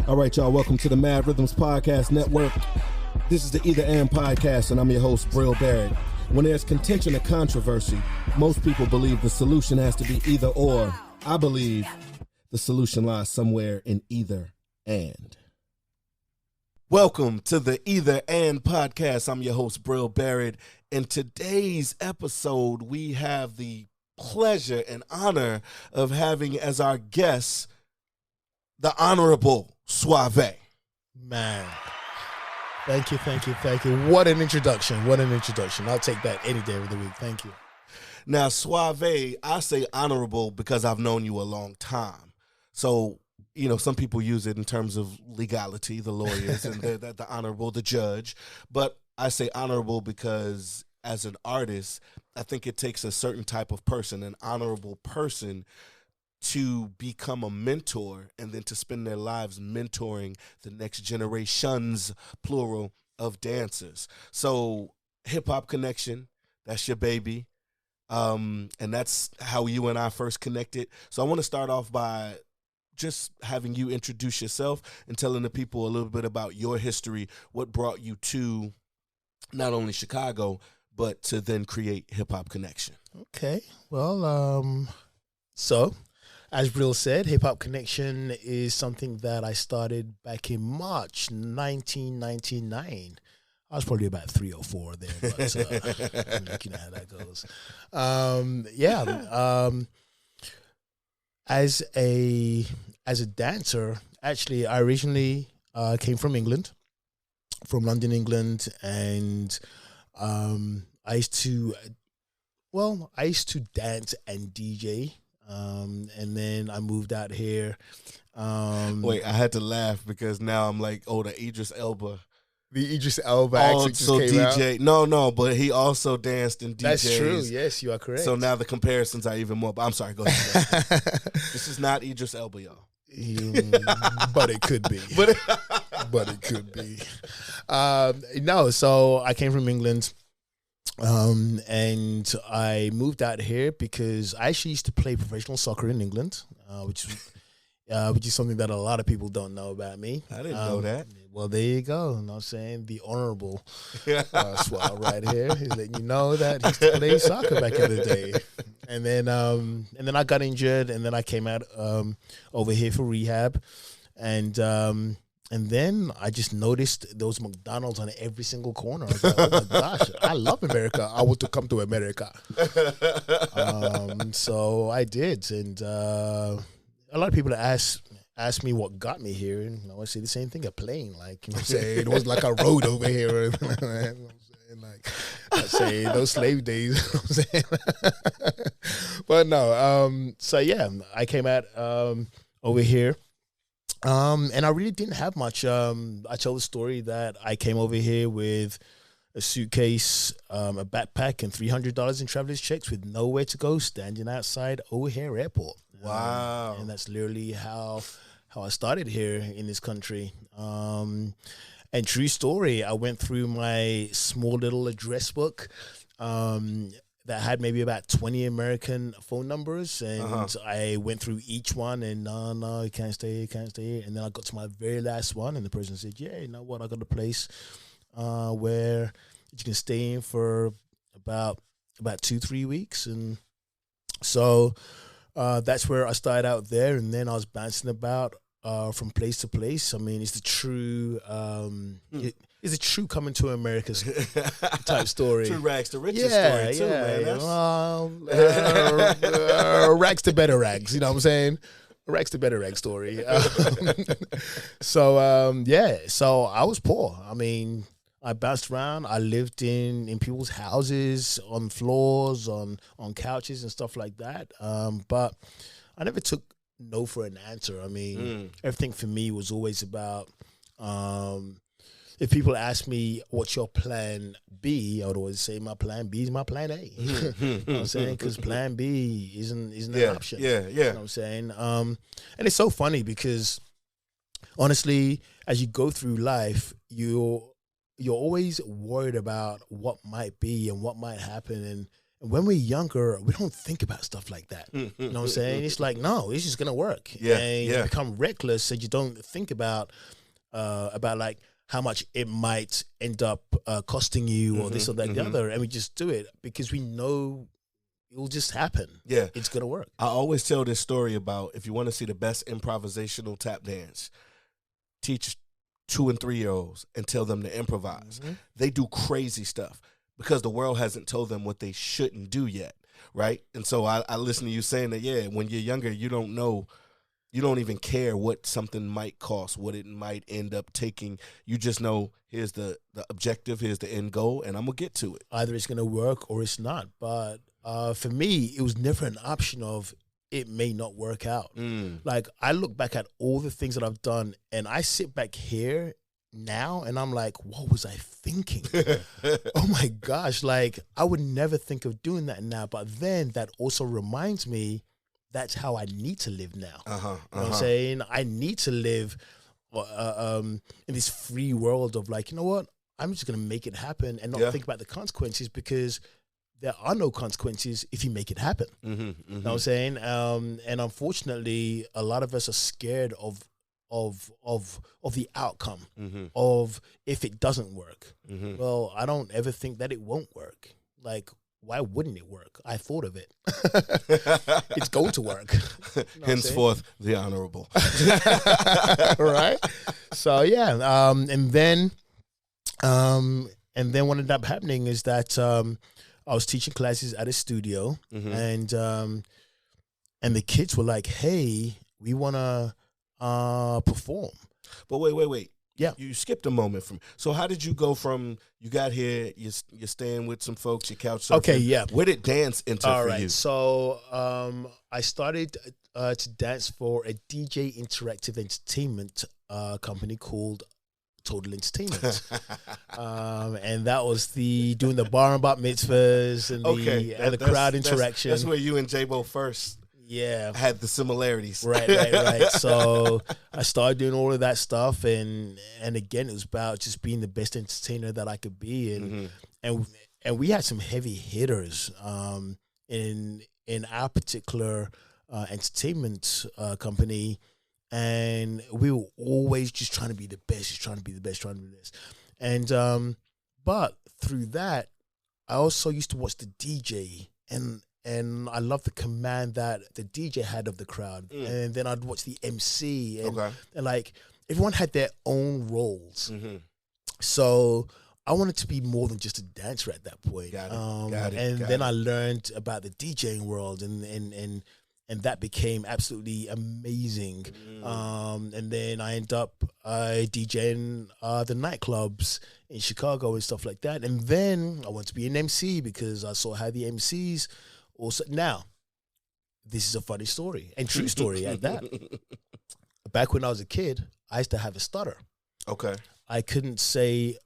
All right, y'all, welcome to the Mad Rhythms Podcast Network. This is the Either And Podcast, and I'm your host, Bril Barrett. When there's contention and controversy, most people believe the solution has to be either or. I believe the solution lies somewhere in either and. Welcome to the Either And Podcast. I'm your host, Bril Barrett. In today's episode, we have the pleasure and honor of having as our guest the Honorable Suave. Man, thank you. What an introduction. I'll take that any day of the week. Thank you. Now, Suave, I say honorable because I've known you a long time. So, you know, some people use it in terms of legality, the lawyers, and the honorable, the judge. But I say honorable because as an artist, I think it takes a certain type of person, an honorable person, to become a mentor and then to spend their lives mentoring the next generations, plural, of dancers. So Hip Hop ConnXion, that's your baby. And that's how you and I first connected. So I want to start off by just having you introduce yourself and telling the people a little bit about your history, what brought you to not only Chicago, but to then create Hip Hop ConnXion. Okay. Well, so as Bril said, Hip Hop ConnXion is something that I started back in March 1999. I was probably about 3 or 4 there, but you know how that goes. As a dancer, actually, I originally came from England, from London, England, and I used to dance and DJ. And then I moved out here. Wait, I had to laugh because now I'm like, oh, the Idris Elba. The Idris Elba accent just came DJ. out. No, but he also danced in DJs. That's true. Yes, you are correct. So now the comparisons are even more. But I'm sorry, go ahead. This is not Idris Elba, y'all. But it could be. But it could be. No, so I came from England. And I moved out here because I actually used to play professional soccer in England, which is something that a lot of people don't know about me. I didn't know that. Well, there you go. You know what I'm saying? The honorable Suave right here is letting you know that he used to play soccer back in the day. And then I got injured, and then I came out over here for rehab, and then I just noticed there was McDonald's on every single corner. I was like, oh my gosh, I love America. I want to come to America. So I did. And a lot of people ask me what got me here. And I say the same thing, a plane. Like, you know what I'm saying? It was like a road over here. You know what I'm saying? Like, I say those slave days. You know what I'm saying? But no. So yeah, I came out over here. And I really didn't have much. I tell the story that I came over here with a suitcase, a backpack, and $300 in traveler's checks with nowhere to go, standing outside O'Hare Airport. Wow. And that's literally how I started here in this country. And true story, I went through my small little address book that had maybe about 20 American phone numbers, and I went through each one, and no, you can't stay here. And then I got to my very last one, and the person said, yeah, you know what, I got a place where you can stay in for about 2-3 weeks. And so that's where I started out there, and then I was bouncing about from place to place. I mean, it's the true it's a true coming to America type story. True rags to riches story too, man. Rags to better rags, you know what I'm saying? Rags to better rags story. So I was poor. I mean, I bounced around. I lived in people's houses, on floors, on couches and stuff like that. But I never took no for an answer. I mean, everything for me was always about if people ask me, what's your plan B, I would always say my plan B is my plan A. You know what I'm saying? Because plan B isn't an option. Yeah. You know what I'm saying? And it's so funny because, honestly, as you go through life, you're always worried about what might be and what might happen. And when we're younger, we don't think about stuff like that. You know what I'm saying? It's like, no, it's just gonna work. Yeah, and yeah. you become reckless, and you don't think about like how much it might end up costing you, or this or that, the other, and we just do it because we know it will just happen. Yeah, it's gonna work. I always tell this story about, if you want to see the best improvisational tap dance, teach 2 and 3 year olds and tell them to improvise. They do crazy stuff because the world hasn't told them what they shouldn't do yet, right? And so I listen to you saying that, yeah, when you're younger, you don't know, you don't even care what something might cost, what it might end up taking. You just know, here's the objective, here's the end goal, and I'm going to get to it. Either it's going to work or it's not. But for me, it was never an option of it may not work out. Like, I look back at all the things that I've done, and I sit back here now, and I'm like, what was I thinking? Oh, my gosh. Like, I would never think of doing that now. But then that also reminds me, that's how I need to live now. You know what I'm saying? I need to live in this free world of like, you know what? I'm just going to make it happen and not think about the consequences, because there are no consequences if you make it happen. You know what I'm saying? And unfortunately, a lot of us are scared of the outcome of if it doesn't work. Well, I don't ever think that it won't work. Like, why wouldn't it work? I thought of it. It's going to work. You know Henceforth, the honorable. Right? So yeah, and then what ended up happening is that I was teaching classes at a studio, and the kids were like, "Hey, we want to perform." But wait. Yeah. You skipped a moment from. So how did you go from, you got here, you're staying with some folks, you couch surfing. Okay, yeah. Where did dance enter for you? So I started to dance for a DJ interactive entertainment company called Total Entertainment. And that was doing the bar and bat mitzvahs and the crowd interaction. That's where you and J-Bo first had the similarities. Right. So I started doing all of that stuff, and again, it was about just being the best entertainer that I could be, and we had some heavy hitters in our particular entertainment company, and we were always just trying to be the best, and but through that, I also used to watch the DJ, and I loved the command that the DJ had of the crowd. And then I'd watch the MC. And like, everyone had their own roles. So I wanted to be more than just a dancer at that point. Got it. Then I learned about the DJing world, and that became absolutely amazing. And then I ended up DJing the nightclubs in Chicago and stuff like that. And then I wanted to be an MC because I saw how the MCs also. Now, this is a funny story and true story at that. Back when I was a kid, I used to have a stutter. Okay. I couldn't say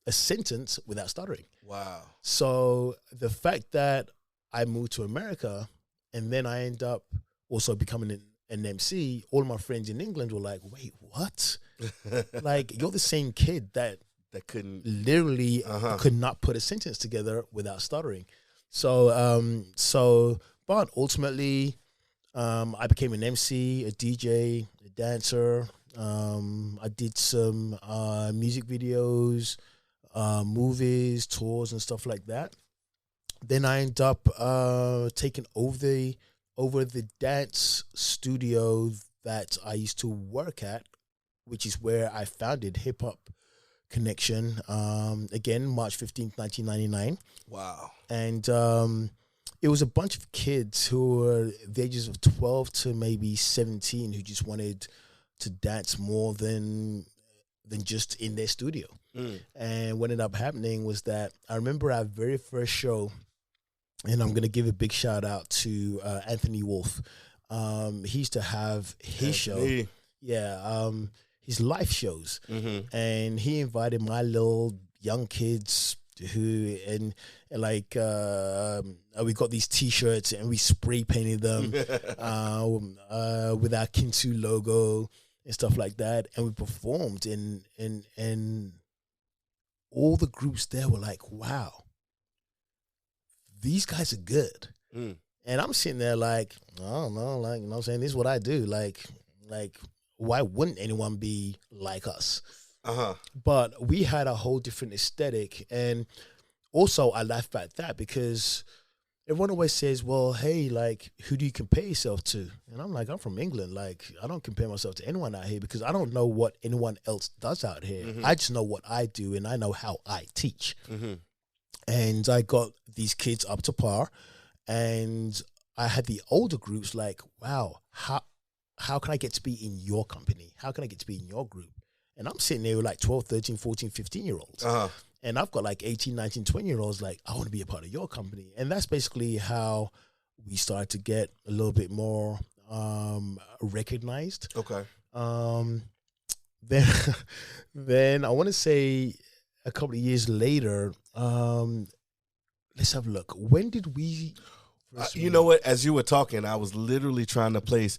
a sentence without stuttering. Wow. So the fact that I moved to America and then I end up also becoming an MC, all of my friends in England were like, wait, what? Like, you're the same kid that couldn't literally could not put a sentence together without stuttering. So, but ultimately, I became an MC, a DJ, a dancer. I did some music videos, movies, tours, and stuff like that. Then I ended up taking over the dance studio that I used to work at, which is where I founded Hip Hop ConnXion. Again, March 15th, 1999. Wow. And it was a bunch of kids who were the ages of 12 to maybe 17 who just wanted to dance more than just in their studio. And what ended up happening was that I remember our very first show, and I'm going to give a big shout out to Anthony Wolf. He used to have his show. Yeah. His live shows. And he invited my little young kids who, and like, we got these t-shirts and we spray painted them with our Kintu logo and stuff like that. And we performed, and all the groups there were like, wow, these guys are good. Mm. And I'm sitting there like, I don't know, like, you know what I'm saying? This is what I do. Like, why wouldn't anyone be like us? But we had a whole different aesthetic. And also I laugh at that because everyone always says, well, hey, like, who do you compare yourself to? And I'm like, I'm from England. Like, I don't compare myself to anyone out here because I don't know what anyone else does out here. I just know what I do and I know how I teach. And I got these kids up to par. And I had the older groups like, wow, how can I get to be in your company? How can I get to be in your group? And I'm sitting there with like 12, 13, 14, 15-year-olds. And I've got like 18, 19, 20-year-olds like, I want to be a part of your company. And that's basically how we started to get a little bit more recognized. Okay. Then I want to say a couple of years later, let's have a look. When did we... you know what? As you were talking, I was literally trying to place...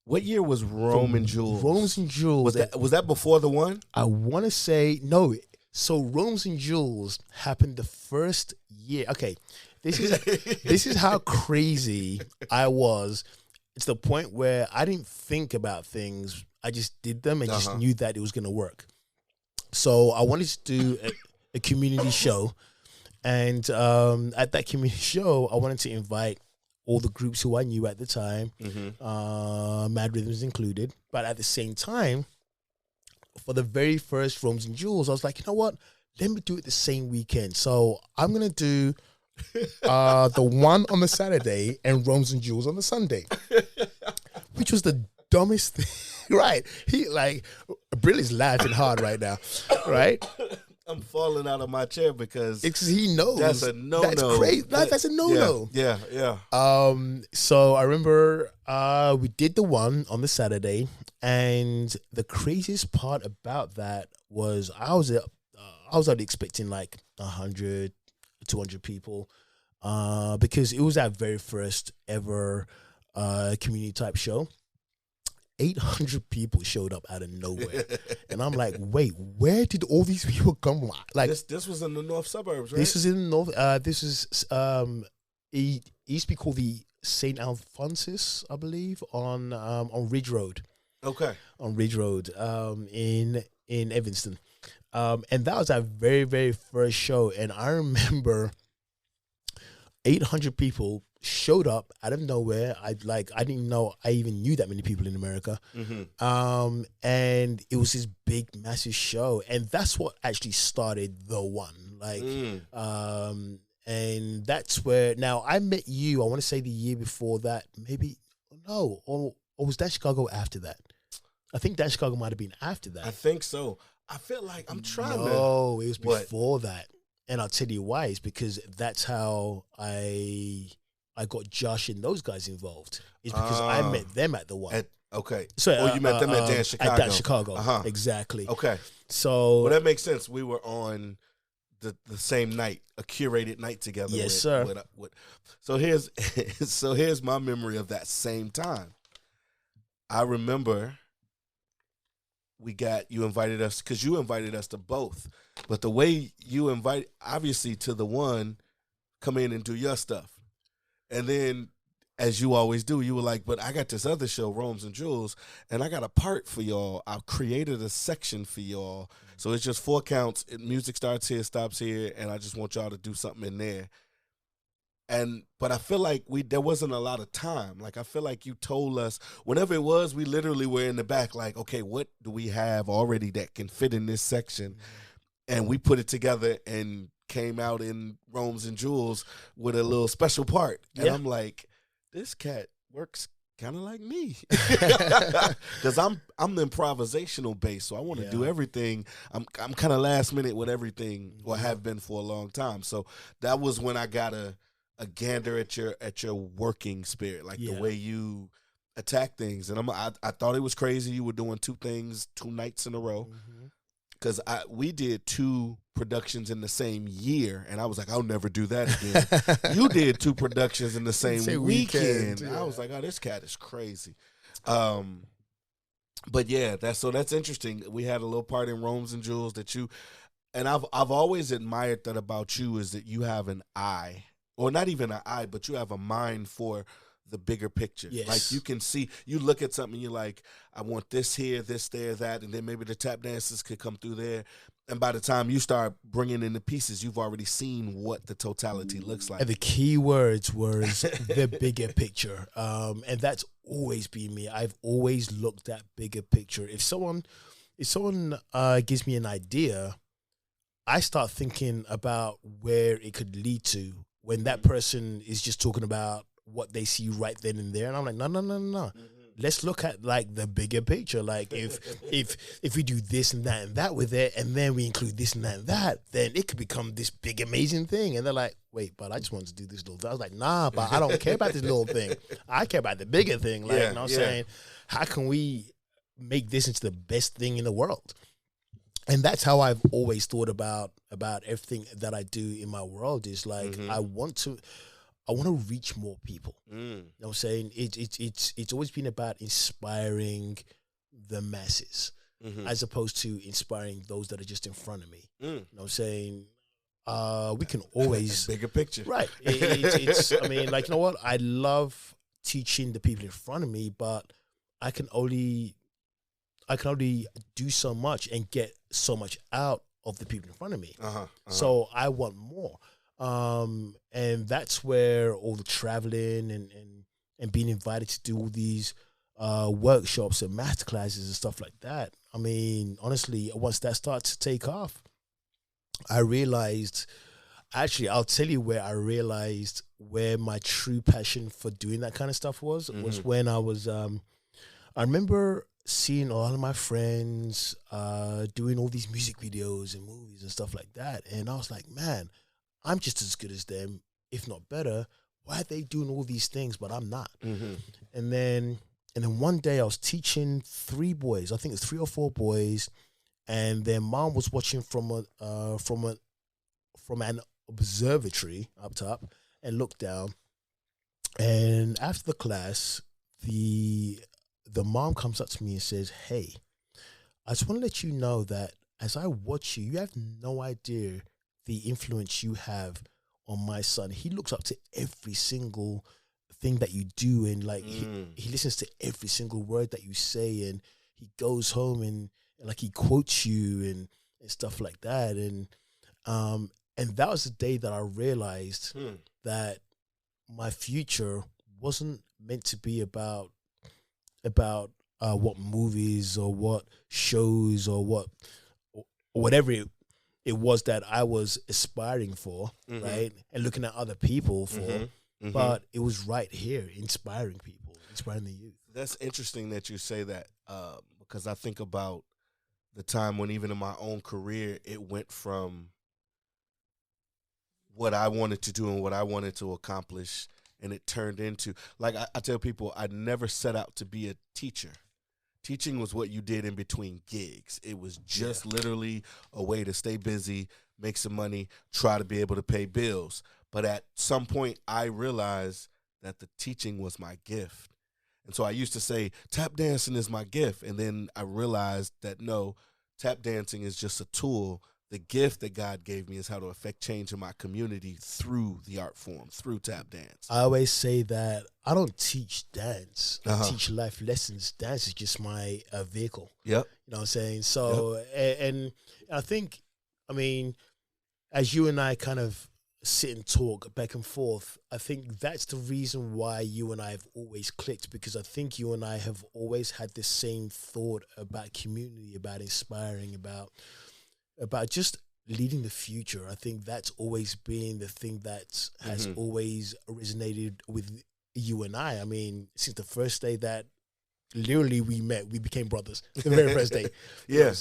What year was Rome and Jules? Rome's and Jules. Was that before the one? I want to say... No. So Rome's and Jules happened the first year. Okay. This is how crazy I was. It's the point where I didn't think about things. I just did them and just knew that it was going to work. So I wanted to do a community show. And at that community show, I wanted to invite all the groups who I knew at the time, Mad Rhythms included. But at the same time, for the very first Rome's and Jules, I was like, you know what? Let me do it the same weekend. So I'm going to do the one on the Saturday and Rome's and Jules on the Sunday, which was the dumbest thing, right? Bril is laughing hard right now, right? I'm falling out of my chair because he knows that's a no-no. That's crazy. That's a no-no. Yeah. So I remember we did the one on the Saturday, and the craziest part about that was I was only expecting like 100, 200 people, because it was our very first ever community type show. 800 people showed up out of nowhere. And I'm like, wait, where did all these people come from? Like, this was in the north suburbs, right? This was in the north. This is it used to be called the St. Alphonsus, I believe, on Ridge Road. Okay. On Ridge Road, in Evanston. And that was our very, very first show. And I remember 800 people showed up out of nowhere. I didn't know I even knew that many people in America. And it was this big, massive show. And that's what actually started the one. And that's where, now I met you, I want to say the year before that, maybe, no, or was that Chicago after that? I think that Chicago might have been after that. I think so. I feel like I'm trying to. No, it was before that. And I'll tell you why. It's because that's how I got Josh and those guys involved. It's because I met them at the one. Okay. So you met them at Dance Chicago. At Dance Chicago. Exactly. Okay. So well, that makes sense. We were on the same night, a curated night together. Yes, sir. So here's my memory of that same time. I remember you invited us, because you invited us to both. But the way you invite, obviously to the one, come in and do your stuff. And then, as you always do, you were like, but I got this other show, Rome's and Jules, and I got a part for y'all. I've created a section for y'all. So it's just 4 counts. Music starts here, stops here, and I just want y'all to do something in there. But I feel like there wasn't a lot of time. Like, I feel like you told us, whenever it was, we literally were in the back like, okay, what do we have already that can fit in this section? And we put it together and came out in Rome's and Jules with a little special part. And I'm like, this cat works kind of like me. Because I'm the improvisational base, so I want to do everything. I'm kind of last minute with everything, or have been for a long time. So that was when I got a gander at your working spirit, like the way you attack things. And I thought it was crazy you were doing 2 things 2 nights in a row. Because we did 2 productions in the same year, and I was like, I'll never do that again. You did 2 productions in the same weekend. I was like, oh, this cat is crazy. But yeah, that's interesting. We had a little part in Rome's and Jules that And I've always admired that about you, is that you have an eye, or not even an eye, but you have a mind for the bigger picture. Yes. Like you can see, you look at something, you're like, I want this here, this there, that, and then maybe the tap dancers could come through there. And by the time you start bringing in the pieces, you've already seen what the totality looks like. And the key words was the bigger picture. And that's always been me. I've always looked at bigger picture. If someone gives me an idea, I start thinking about where it could lead to, when that person is just talking about what they see right then and there. And I'm like, no. Let's look at like the bigger picture. Like if we do this and that with it, and then we include this and that, then it could become this big amazing thing. And they're like, wait, but I just want to do this little thing. I was like, nah, but I don't care about this little thing. I care about the bigger thing. Like, you know what I'm saying? How can we make this into the best thing in the world? And that's how I've always thought about everything that I do in my world, is like, I want to reach more people. You know what I'm saying? It's always been about inspiring the masses, as opposed to inspiring those that are just in front of me. You know what I'm saying? We can always bigger picture. Right. It's I mean, like, you know what? I love teaching the people in front of me, but I can only do so much and get so much out of the people in front of me. So I want more. And that's where all the traveling and being invited to do all these workshops and masterclasses and stuff like that. I mean, honestly, once that started to take off, I realized, actually, I'll tell you where I realized where my true passion for doing that kind of stuff was when I was, I remember seeing a lot of my friends doing all these music videos and movies and stuff like that. And I was like, man, I'm just as good as them, if not better. Why are they doing all these things, but I'm not? And then one day I was teaching 3 boys. I think it's 3 or 4 boys, and their mom was watching from an observatory up top and looked down. And after the class, the mom comes up to me and says, "Hey, I just want to let you know that as I watch you, you have no idea the influence you have on my son. He looks up to every single thing that you do, and like he listens to every single word that you say, and he goes home and like he quotes you and stuff like that." And that was the day that I realized that my future wasn't meant to be about what movies or what shows or whatever it was that I was aspiring for, right? And looking at other people for, but it was right here, inspiring people, inspiring the youth. That's interesting that you say that, because I think about the time when, even in my own career, it went from what I wanted to do and what I wanted to accomplish, and it turned into, like I tell people, I never set out to be a teacher. Teaching was what you did in between gigs. It was just literally a way to stay busy, make some money, try to be able to pay bills. But at some point, I realized that the teaching was my gift. And so I used to say, tap dancing is my gift. And then I realized that no, tap dancing is just a tool. The gift that God gave me is how to affect change in my community through the art form, through tap dance. I always say that I don't teach dance. I teach life lessons. Dance is just my vehicle. Yep. You know what I'm saying? So, and I think, I mean, as you and I kind of sit and talk back and forth, I think that's the reason why you and I have always clicked, because I think you and I have always had the same thought about community, about inspiring, about just leading the future. I think that's always been the thing that has always resonated with you and I. I mean, since the first day that literally we met, we became brothers. The very first day. And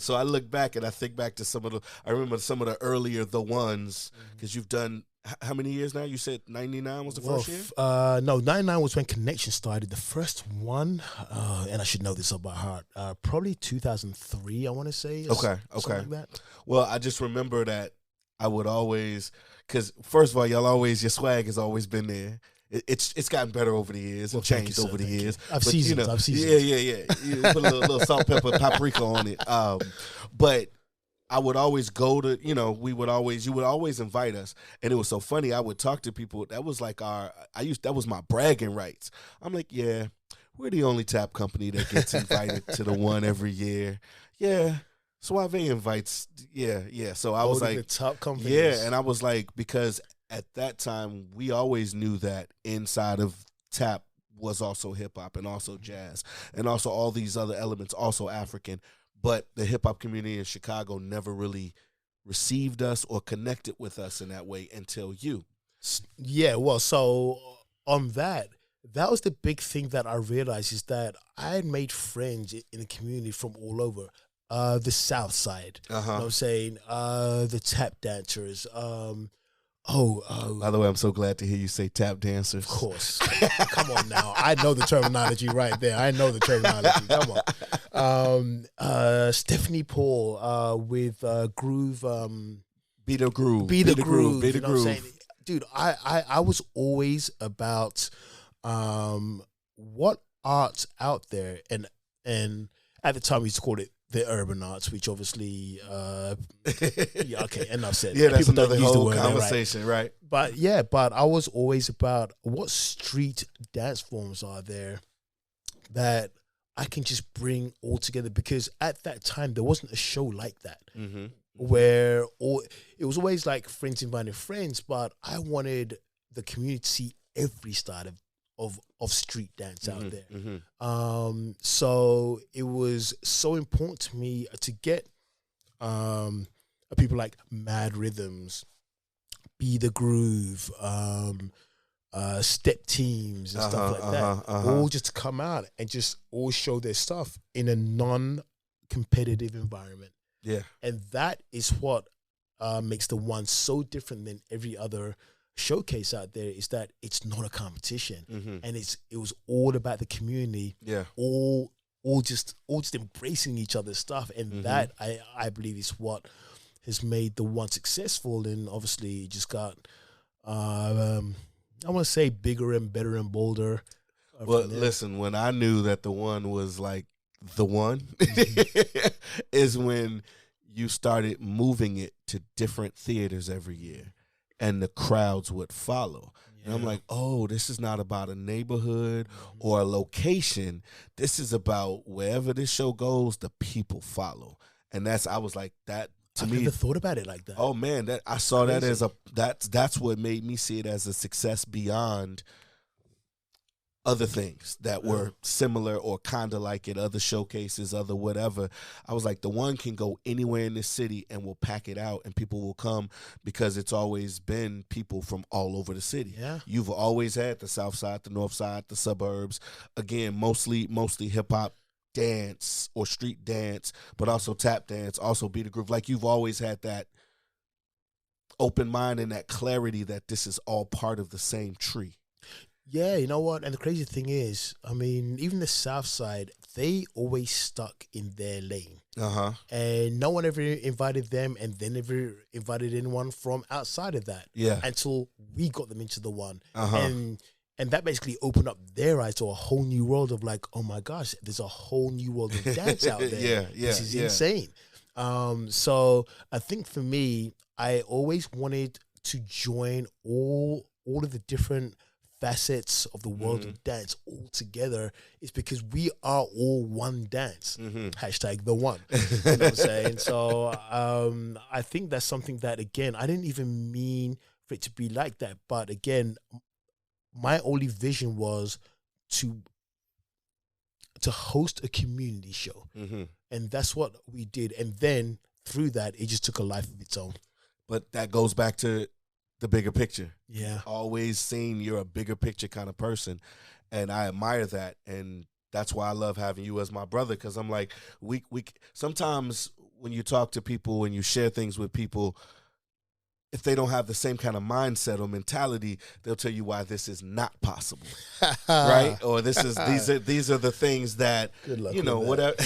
so I look back and I think back to I remember some of the earlier ones, because you've done, how many years now? You said 99 was the first year? No, 99 was when ConnXion started. The first one, and I should know this up by heart, probably 2003, I want to say. Okay. Like that. Well, I just remember that I would always, because first of all, your swag has always been there. It's gotten better over the years and changed over the years. I've seasons. Yeah. You put a little salt, pepper, paprika on it. But I would always go to, you would always invite us. And it was so funny. I would talk to people. That was like that was my bragging rights. I'm like, yeah, we're the only tap company that gets invited to the one every year. Yeah. Suavé invites. Yeah. So I was like, the top companies. Yeah. And I was like, because at that time, we always knew that inside of tap was also hip hop and also jazz and also all these other elements, also African. But the hip hop community in Chicago never really received us or connected with us in that way until you. Yeah, well, so on that was the big thing that I realized is that I had made friends in the community from all over. The South Side, you know what I'm saying? The tap dancers, by the way, I'm so glad to hear you say tap dancers. Of course. Come on now. I know the terminology right there. Come on. Stephanie Paul with Groove. Be the Groove. Be the Groove. You know what I'm saying? Dude, I was always about what art's out there. And at the time, we used to call it the urban arts, which obviously, okay, enough said. Yeah, that's people another don't use the whole word conversation, right? But I was always about what street dance forms are there that I can just bring all together, because at that time there wasn't a show like that where it was always like friends inviting friends, but I wanted the community to see every style of street dance out there. So it was so important to me to get people like Mad Rhythms, Be the Groove, Step Teams and stuff like that, all just to come out and just all show their stuff in a non-competitive environment. Yeah. And that is what makes the one so different than every other showcase out there, is that it's not a competition, and it was all about the community, all just embracing each other's stuff, and that I believe is what has made the one successful, and obviously it just got I want to say bigger and better and bolder. Well, listen, when I knew that the one was like the one is when you started moving it to different theaters every year. And the crowds would follow. And I'm like, oh, this is not about a neighborhood or a location. This is about wherever this show goes, the people follow. And I was like, that to me. I never thought about it like that. Oh man, I saw that as that's what made me see it as a success beyond other things that were similar or kind of like it, other showcases, other whatever. I was like, the one can go anywhere in this city and we'll pack it out and people will come, because it's always been people from all over the city. Yeah. You've always had the South Side, the North Side, the suburbs. Again, mostly hip hop dance or street dance, but also tap dance, also Be the Groove. Like, you've always had that open mind and that clarity that this is all part of the same tree. Yeah, you know what? And the crazy thing is, I mean, even the South Side, they always stuck in their lane. And no one ever invited them, and they never invited anyone from outside of that. Yeah. Until we got them into the one. And that basically opened up their eyes to a whole new world of like, oh my gosh, there's a whole new world of dance out there. This is insane. So I think for me, I always wanted to join all of the different facets of the world of dance all together, is because we are all one dance. Hashtag the one. You know what I'm saying? So I think that's something that, again, I didn't even mean for it to be like that. But again, my only vision was to host a community show. And that's what we did. And then through that, it just took a life of its own. But that goes back to the bigger picture. Yeah. Always seen you're a bigger picture kind of person. And I admire that. And that's why I love having you as my brother. Because I'm like, we sometimes when you talk to people and you share things with people, if they don't have the same kind of mindset or mentality, they'll tell you why this is not possible, right? Or these are the things that, you know, whatever,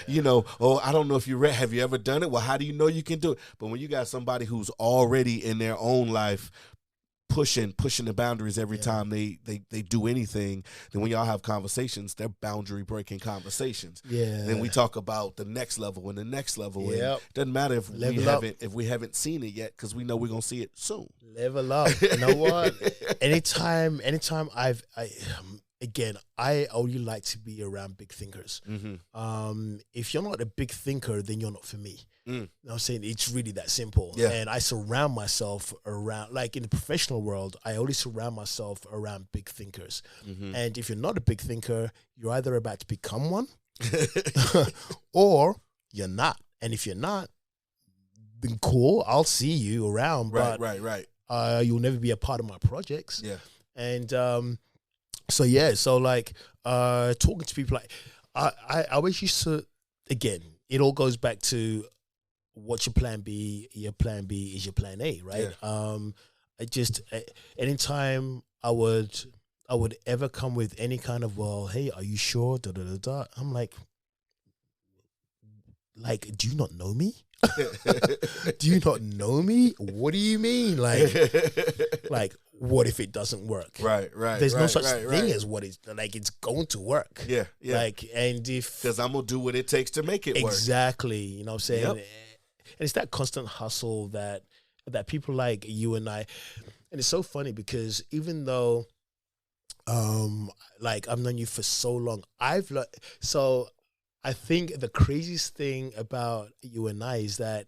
you know. Oh, I don't know if have you ever done it? Well, how do you know you can do it? But when you got somebody who's already in their own life pushing the boundaries every time they do anything. Then when y'all have conversations, they're boundary breaking conversations. Yeah. Then we talk about the next level and the next level. Yep. And it doesn't matter if we haven't seen it yet, because we know we're gonna see it soon. Level up. You know what? anytime I only like to be around big thinkers. If you're not a big thinker, then you're not for me. You know what I'm saying? It's really that simple. Yeah. And I surround myself around, like in the professional world, I only surround myself around big thinkers. And if you're not a big thinker, you're either about to become one or you're not. And if you're not, then cool, I'll see you around. Right. You'll never be a part of my projects. Yeah. And so like talking to people, like I always used to, again, it all goes back to what's your plan B? Your plan B is your plan A, right? Yeah. I just anytime I would ever come with any kind of, well, hey, are you sure? Da da da da. I'm like, do you not know me? Do you not know me? What do you mean? Like, what if it doesn't work? Right. There's no such thing as what is, like, it's going to work. Yeah. Like, and if, because I'm gonna do what it takes to make it work. Exactly. You know what I'm saying? Yep. And it's that constant hustle that people like you and I, and it's so funny because even though, like, I've known you for so long, so I think the craziest thing about you and I is that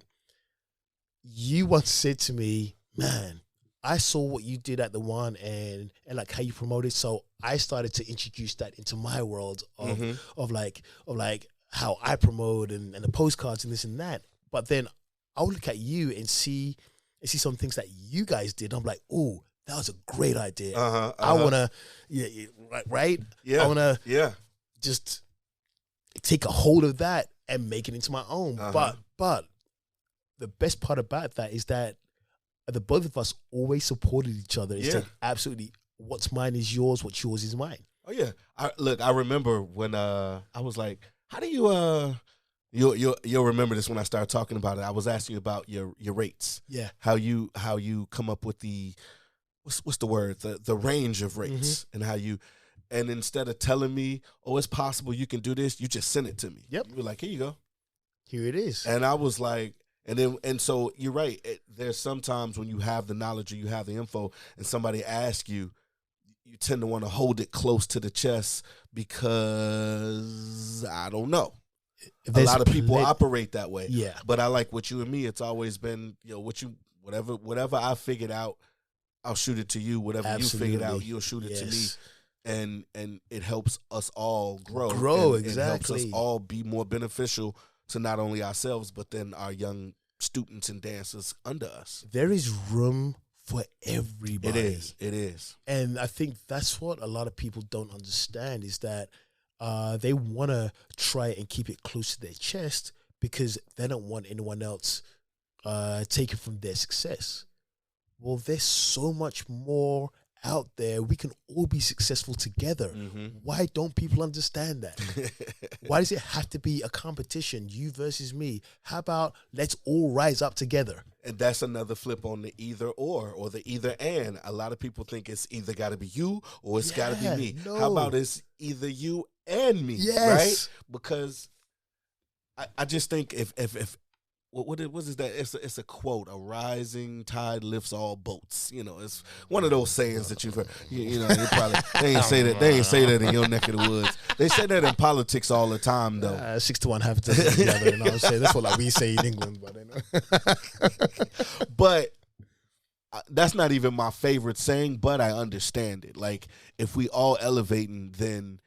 you once said to me, man, I saw what you did at the one and like how you promoted. So I started to introduce that into my world of like how I promote and the postcards and this and that. But then I'll look at you and see some things that you guys did. I'm like, oh, that was a great idea. I wanna, right? Yeah. I wanna, just take a hold of that and make it into my own. But the best part about that is that the both of us always supported each other. It's like, absolutely, what's mine is yours, what's yours is mine. Oh yeah. I remember when I was like, how do you you'll remember this when I started talking about it. I was asking you about your rates. Yeah. How you come up with the what's the word? The range of rates and how you, and instead of telling me, oh, it's possible you can do this, you just sent it to me. Yep. You were like, here you go. Here it is. And I was like, and so you're right. There's sometimes when you have the knowledge or you have the info and somebody asks you, you tend to want to hold it close to the chest because I don't know. A lot of people operate that way. Yeah. But I like what you and me, it's always been, whatever I figured out, I'll shoot it to you. Whatever you figured out, you'll shoot it to me. And it helps us all grow. Exactly. It helps us all be more beneficial to not only ourselves, but then our young students and dancers under us. There is room for everybody. It is. And I think that's what a lot of people don't understand is that they want to try and keep it close to their chest because they don't want anyone else taking from their success. Well, there's so much more out there. We can all be successful together. Why don't people understand that? Why does it have to be a competition, you versus me? How about let's all rise up together? And that's another flip on the either or the either and. A lot of people think it's either got to be you or it's got to be me. No. How about it's either you and me, right? Because I just think if what is that? It's a quote. A rising tide lifts all boats. You know, it's one of those sayings that you've heard. You know, they ain't say that. They ain't say that in your neck of the woods. They say that in politics all the time, though. 6 to 1, half to the other. And I would say that's what like we say in England, but that's not even my favorite saying. But I understand it. Like if we all elevating, then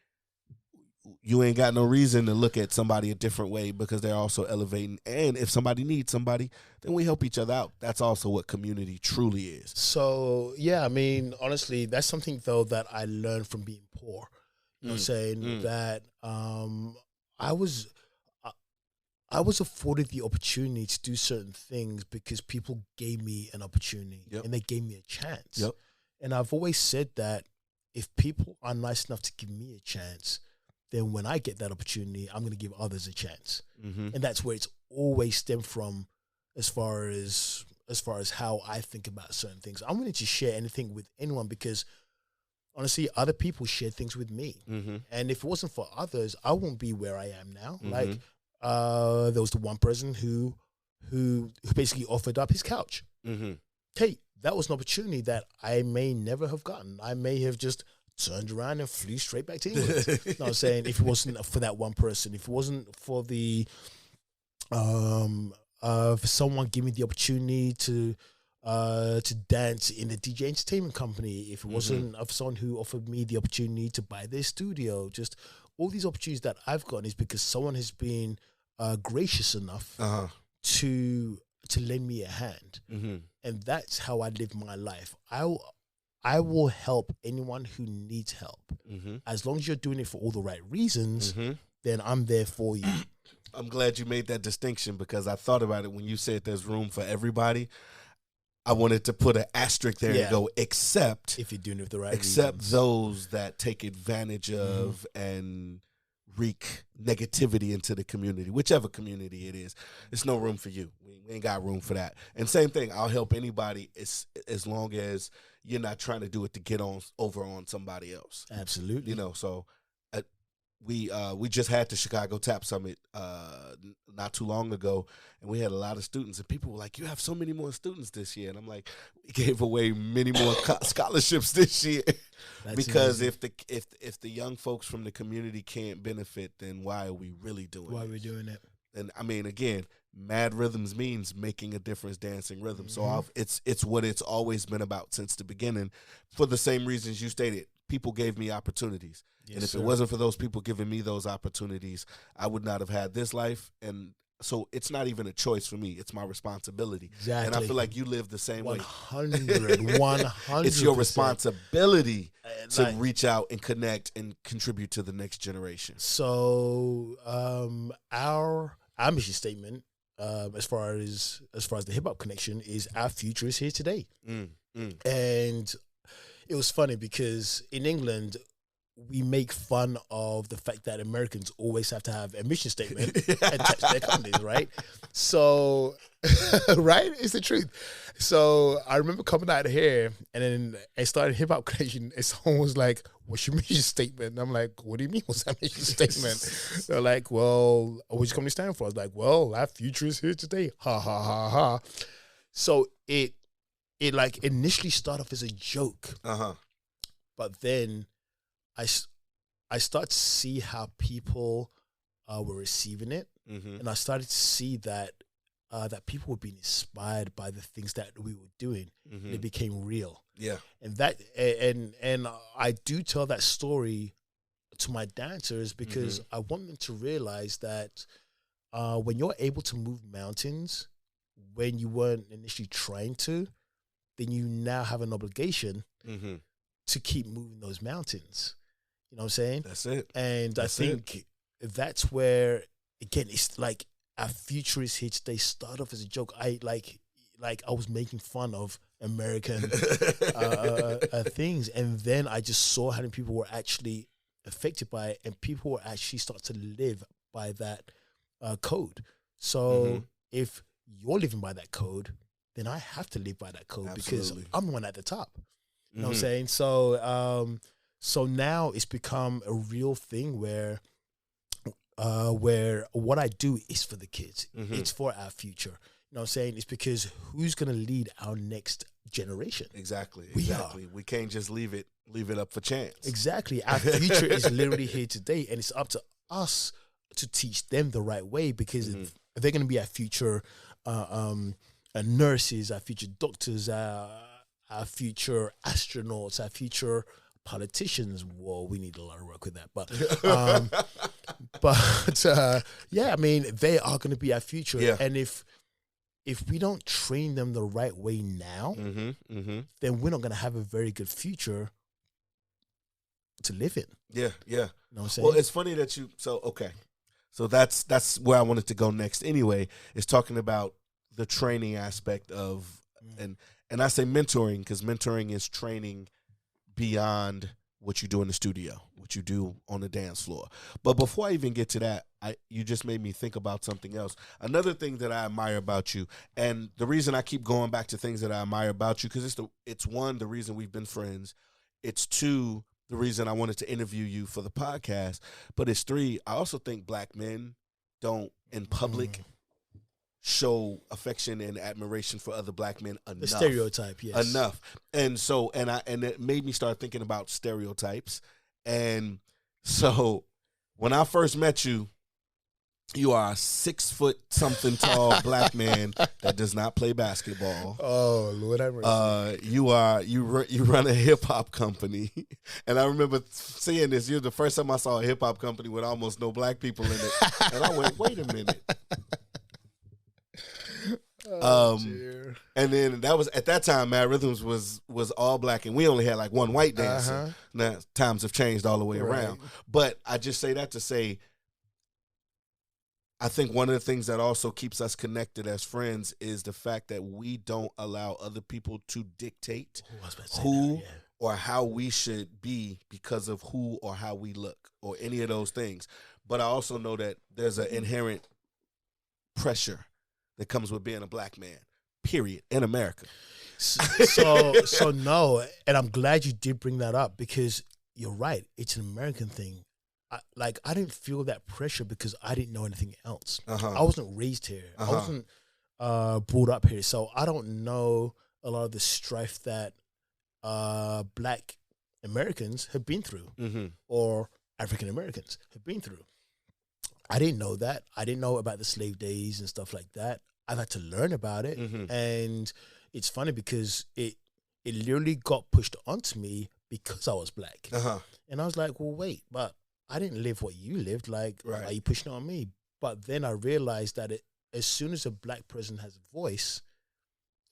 you ain't got no reason to look at somebody a different way because they're also elevating. And if somebody needs somebody, then we help each other out. That's also what community truly is. So, yeah, I mean, honestly, that's something, though, that I learned from being poor. You know what I'm saying? That I was afforded the opportunity to do certain things because people gave me an opportunity and they gave me a chance. And I've always said that if people are nice enough to give me a chance, then when I get that opportunity, I'm going to give others a chance. And that's where it's always stemmed from as far as as far as how I think about certain things. I'm willing to share anything with anyone because honestly, other people share things with me. And if it wasn't for others, I won't be where I am now. Like, there was the one person who basically offered up his couch. Hey, that was an opportunity that I may never have gotten. I may have just turned around and flew straight back to England. You know what I'm saying? If it wasn't for that one person, if it wasn't for the for someone giving me the opportunity to dance in the DJ entertainment company, if it wasn't of someone who offered me the opportunity to buy their studio, just all these opportunities that I've gotten is because someone has been gracious enough to lend me a hand. And that's how I live my life. I will help anyone who needs help. As long as you're doing it for all the right reasons, then I'm there for you. I'm glad you made that distinction because I thought about it when you said there's room for everybody. I wanted to put an asterisk there and go, except if you're doing it for the right reasons. Those that take advantage of and wreak negativity into the community, whichever community it is. There's no room for you. We ain't got room for that. And same thing, I'll help anybody as long as you're not trying to do it to get over on somebody else. Absolutely. You know, so we just had the Chicago Tap Summit not too long ago, and we had a lot of students, and people were like, you have so many more students this year. And I'm like, we gave away many more scholarships this year. Because amazing. if the young folks from the community can't benefit, then why are we really doing it? Why are we doing it? And I mean, again, Mad Rhythms means making a difference, dancing rhythm. So it's what it's always been about since the beginning, for the same reasons you stated. People gave me opportunities. Yes, and if it wasn't for those people giving me those opportunities, I would not have had this life. And so it's not even a choice for me. It's my responsibility. Exactly. And I feel like you live the same 100. way. 100. It's your responsibility to reach out and connect and contribute to the next generation. So our mission statement, as far as the Hip Hop ConnXion, is our future is here today. And it was funny because in England, we make fun of the fact that Americans always have to have a mission statement attached to their companies, right? So, right? It's the truth. So I remember coming out here and then I started Hip Hop ConnXion and someone was like, what's your mission statement? And I'm like, what do you mean, what's that mission statement? They're like, well, what's your company stand for? I was like, well, our future is here today. Ha, ha, ha, ha. So it like initially started off as a joke. But then I start to see how people were receiving it, and I started to see that that people were being inspired by the things that we were doing. And it became real. Yeah, and that and I do tell that story to my dancers because I want them to realize that when you're able to move mountains when you weren't initially trying to, then you now have an obligation to keep moving those mountains. You know what I'm saying? That's it. And I think that's where, again, it's like our future is here today. Start off as a joke. I was making fun of American things, and then I just saw how many people were actually affected by it, and people were actually start to live by that code. So if you're living by that code, then I have to live by that code because I'm the one at the top. You know what I'm saying? So so now it's become a real thing where what I do is for the kids. It's for our future. You know what I'm saying? It's because who's going to lead our next generation? Exactly. We can't just leave it up for chance. Exactly. Our future is literally here today, and it's up to us to teach them the right way because they're going to be our future nurses, our future doctors, our future astronauts, our future politicians. Well, we need a lot of work with that, but yeah, I mean, they are going to be our future, and if we don't train them the right way now, then we're not going to have a very good future to live in. Yeah. You know what I'm saying? Well, it's funny that so that's where I wanted to go next. Anyway, is talking about the training aspect of and I say mentoring because mentoring is training beyond what you do in the studio, what you do on the dance floor. But before I even get to that, you just made me think about something else. Another thing that I admire about you, and the reason I keep going back to things that I admire about you, because it's one, the reason we've been friends. It's two, the reason I wanted to interview you for the podcast. But it's three, I also think black men don't, in public, show affection and admiration for other black men enough. The stereotype, yes. Enough. And so, and it made me start thinking about stereotypes. And so when I first met you, you are a 6 foot something tall black man that does not play basketball. Oh, Lord have mercy. You run a hip hop company. And I remember seeing this. You're the first time I saw a hip hop company with almost no black people in it. And I went, wait a minute. And then that was at that time Mad Rhythms was all black and we only had like one white dancer. Now times have changed all the way around. But I just say that to say I think one of the things that also keeps us connected as friends is the fact that we don't allow other people to dictate who or how we should be because of who or how we look or any of those things. But I also know that there's an inherent pressure that comes with being a black man, period, in America. So no, and I'm glad you did bring that up because you're right. It's an American thing. I didn't feel that pressure because I didn't know anything else. I wasn't raised here. I wasn't brought up here. So I don't know a lot of the strife that black Americans have been through or African Americans have been through. I didn't know that. I didn't know about the slave days and stuff like that. I've had to learn about it. And it's funny because it literally got pushed onto me because I was black. And I was like, well, wait, but I didn't live what you lived. Like, why are you pushing it on me? But then I realized that as soon as a black person has a voice,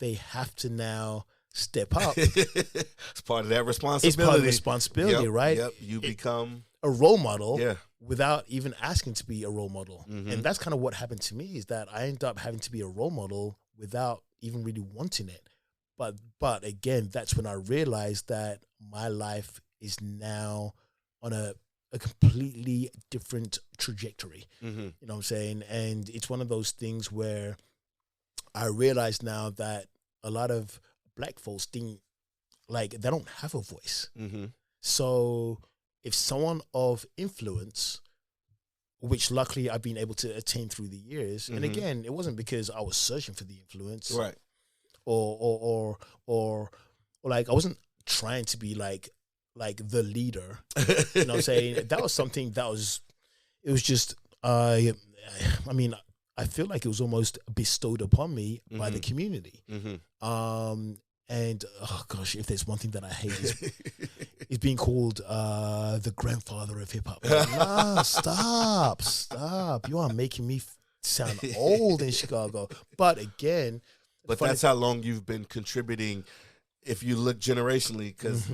they have to now step up. It's part of that responsibility. It's part of the responsibility, right? Yep. You become a role model without even asking to be a role model. And that's kind of what happened to me is that I ended up having to be a role model without even really wanting it. But again, that's when I realized that my life is now on a completely different trajectory. You know what I'm saying? And it's one of those things where I realize now that a lot of black folks think like they don't have a voice. So if someone of influence, which luckily I've been able to attain through the years, and again, it wasn't because I was searching for the influence, right? Or like I wasn't trying to be like the leader. You know what I'm saying? That was something it was just, I mean, I feel like it was almost bestowed upon me by the community. And oh gosh, if there's one thing that I hate is being called the grandfather of hip hop. Nah, stop. You are making me sound old in Chicago. But again, that's how long you've been contributing. If you look generationally, because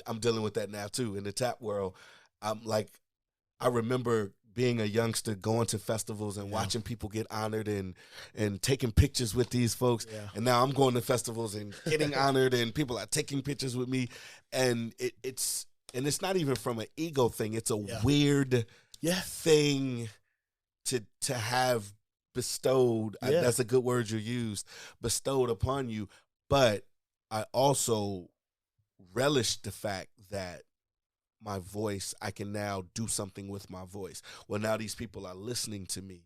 I'm dealing with that now too in the tap world. I remember being a youngster going to festivals and watching people get honored and taking pictures with these folks. And now I'm going to festivals and getting honored and people are taking pictures with me. And it's not even from an ego thing. It's a weird thing to have bestowed. That's a good word you used, bestowed upon you. But I also relish the fact that my voice, I can now do something with my voice. Well, now these people are listening to me.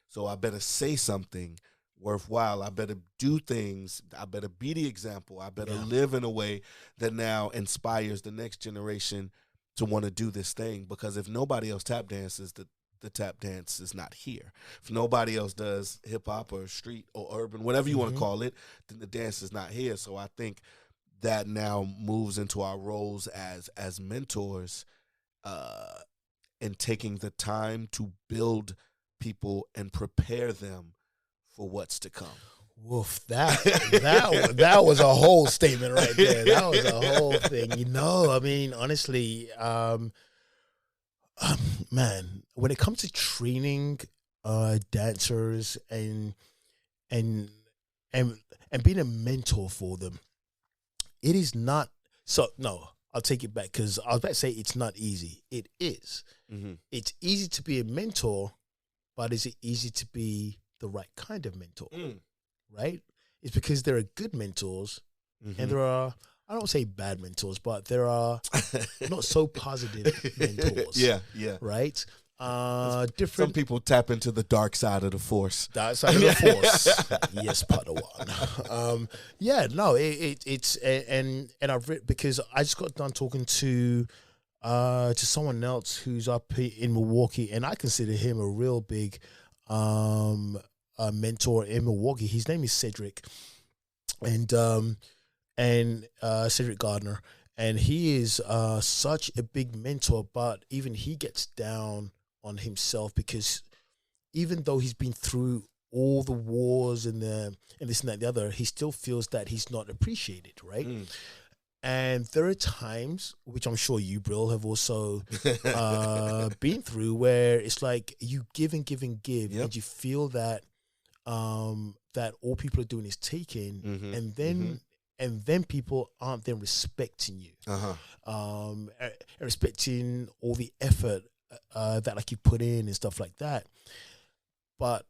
So I better say something worthwhile. I better do things. I better be the example. I better live in a way that now inspires the next generation to want to do this thing. Because if nobody else tap dances, the tap dance is not here. If nobody else does hip hop or street or urban, whatever you want to call it, then the dance is not here. So I think that now moves into our roles as mentors, and taking the time to build people and prepare them for what's to come. Woof, that was a whole statement right there. That was a whole thing. You know, I mean, honestly, man, when it comes to training dancers and being a mentor for them, it is not so. No, I'll take it back because I was about to say it's not easy. It is. Mm-hmm. It's easy to be a mentor, but is it easy to be the right kind of mentor? Right? It's because there are good mentors and there are, I don't say bad mentors, but there are not so positive mentors. Yeah, yeah. Right? Different. Some people tap into the dark side of the force. Dark side of the force. Yes, Padawan. It's and I've read because I just got done talking to someone else who's up in Milwaukee, and I consider him a real big mentor in Milwaukee. His name is Cedric, and Cedric Gardner, and he is such a big mentor. But even he gets down on himself because even though he's been through all the wars and this and that and the other, he still feels that he's not appreciated, right? And there are times, which I'm sure you, Bril, have also been through, where it's like you give and give and give, and you feel that that all people are doing is taking, and then people aren't then respecting you, respecting all the effort that like you put in and stuff like that. But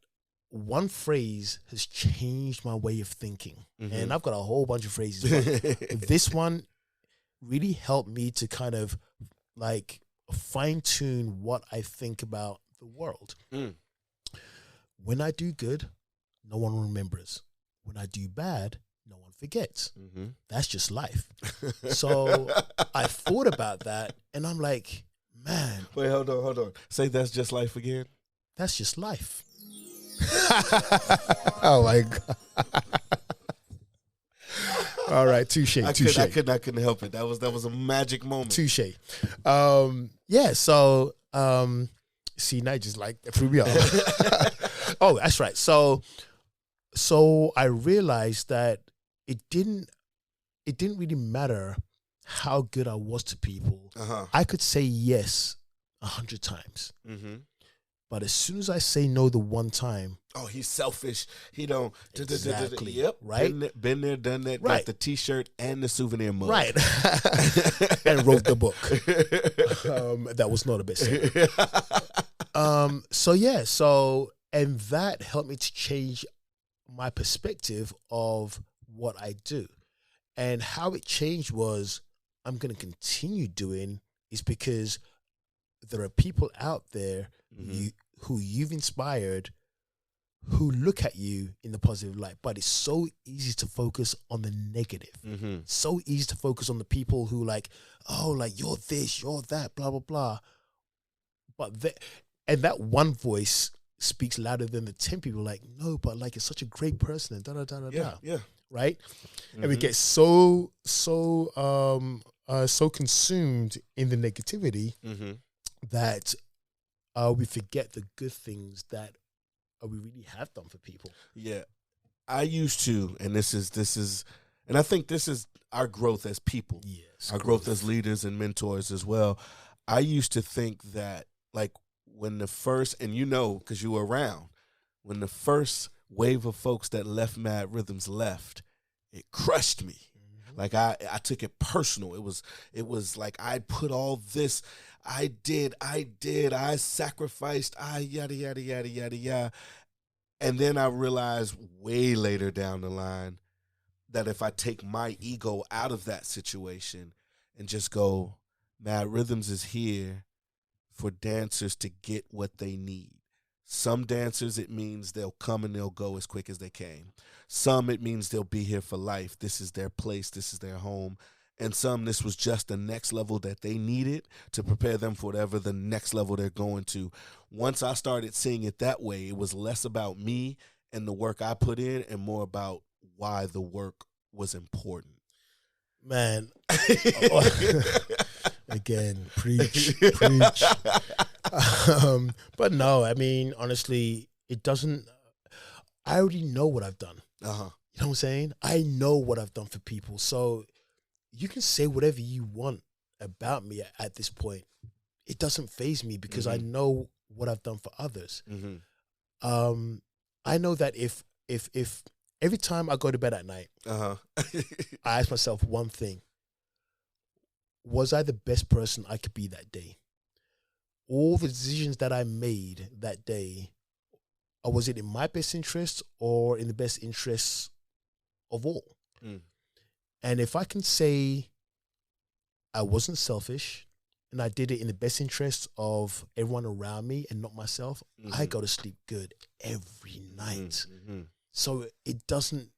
one phrase has changed my way of thinking, and I've got a whole bunch of phrases, but this one really helped me to kind of like fine tune what I think about the world. When I do good, no one remembers. When I do bad, no one forgets. That's just life. So I thought about that, and I'm like, man. Wait, hold on. Say that's just life again. That's just life. Oh my God. All right, touche. I couldn't help it. That was a magic moment. Touche. So see, now you just like threw me off. Oh, that's right. So I realized that it didn't really matter how good I was to people. I could say yes 100 times. But as soon as I say no the one time, oh, he's selfish. He don't. Exactly. Yep. Right. Been there, done that. Right. Got the T-shirt and the souvenir mug. Right. And wrote the book. That was not a bestseller. And that helped me to change my perspective of what I do. And how it changed was I'm going to continue doing is because there are people out there who you've inspired who look at you in the positive light, but it's so easy to focus on the negative. So easy to focus on the people who like, oh, like you're this, you're that, blah, blah, blah. But that one voice speaks louder than the 10 people like, no, but like, it's such a great person and da, da, da, da, da. Yeah. Right. And we get so consumed in the negativity that we forget the good things that we really have done for people. Yeah. I used to, and this is, and I think this is our growth as people. Yes. Our growth as leaders and mentors as well. I used to think that like when the first, and you know, because you were around, when the first wave of folks that left Mad Rhythms left, it crushed me. Like I took it personal. It was like I put all this, I sacrificed, yada, yada, yada, yada, yada. And then I realized way later down the line that if I take my ego out of that situation and just go, Mad Rhythms is here for dancers to get what they need. Some dancers, it means they'll come and they'll go as quick as they came. Some, it means they'll be here for life. This is their place. This is their home. And some, this was just the next level that they needed to prepare them for whatever the next level they're going to. Once I started seeing it that way, it was less about me and the work I put in and more about why the work was important. Man. Again, preach. But no, I mean, honestly, it doesn't, I already know what I've done. You know what I'm saying? I know what I've done for people. So you can say whatever you want about me at this point. It doesn't faze me because I know what I've done for others. I know that if every time I go to bed at night, I ask myself one thing. was I the best person I could be that day? All the decisions that I made that day, or was it in my best interest or in the best interests of all? And if I can say I wasn't selfish and I did it in the best interest of everyone around me and not myself, I go to sleep good every night. So it doesn't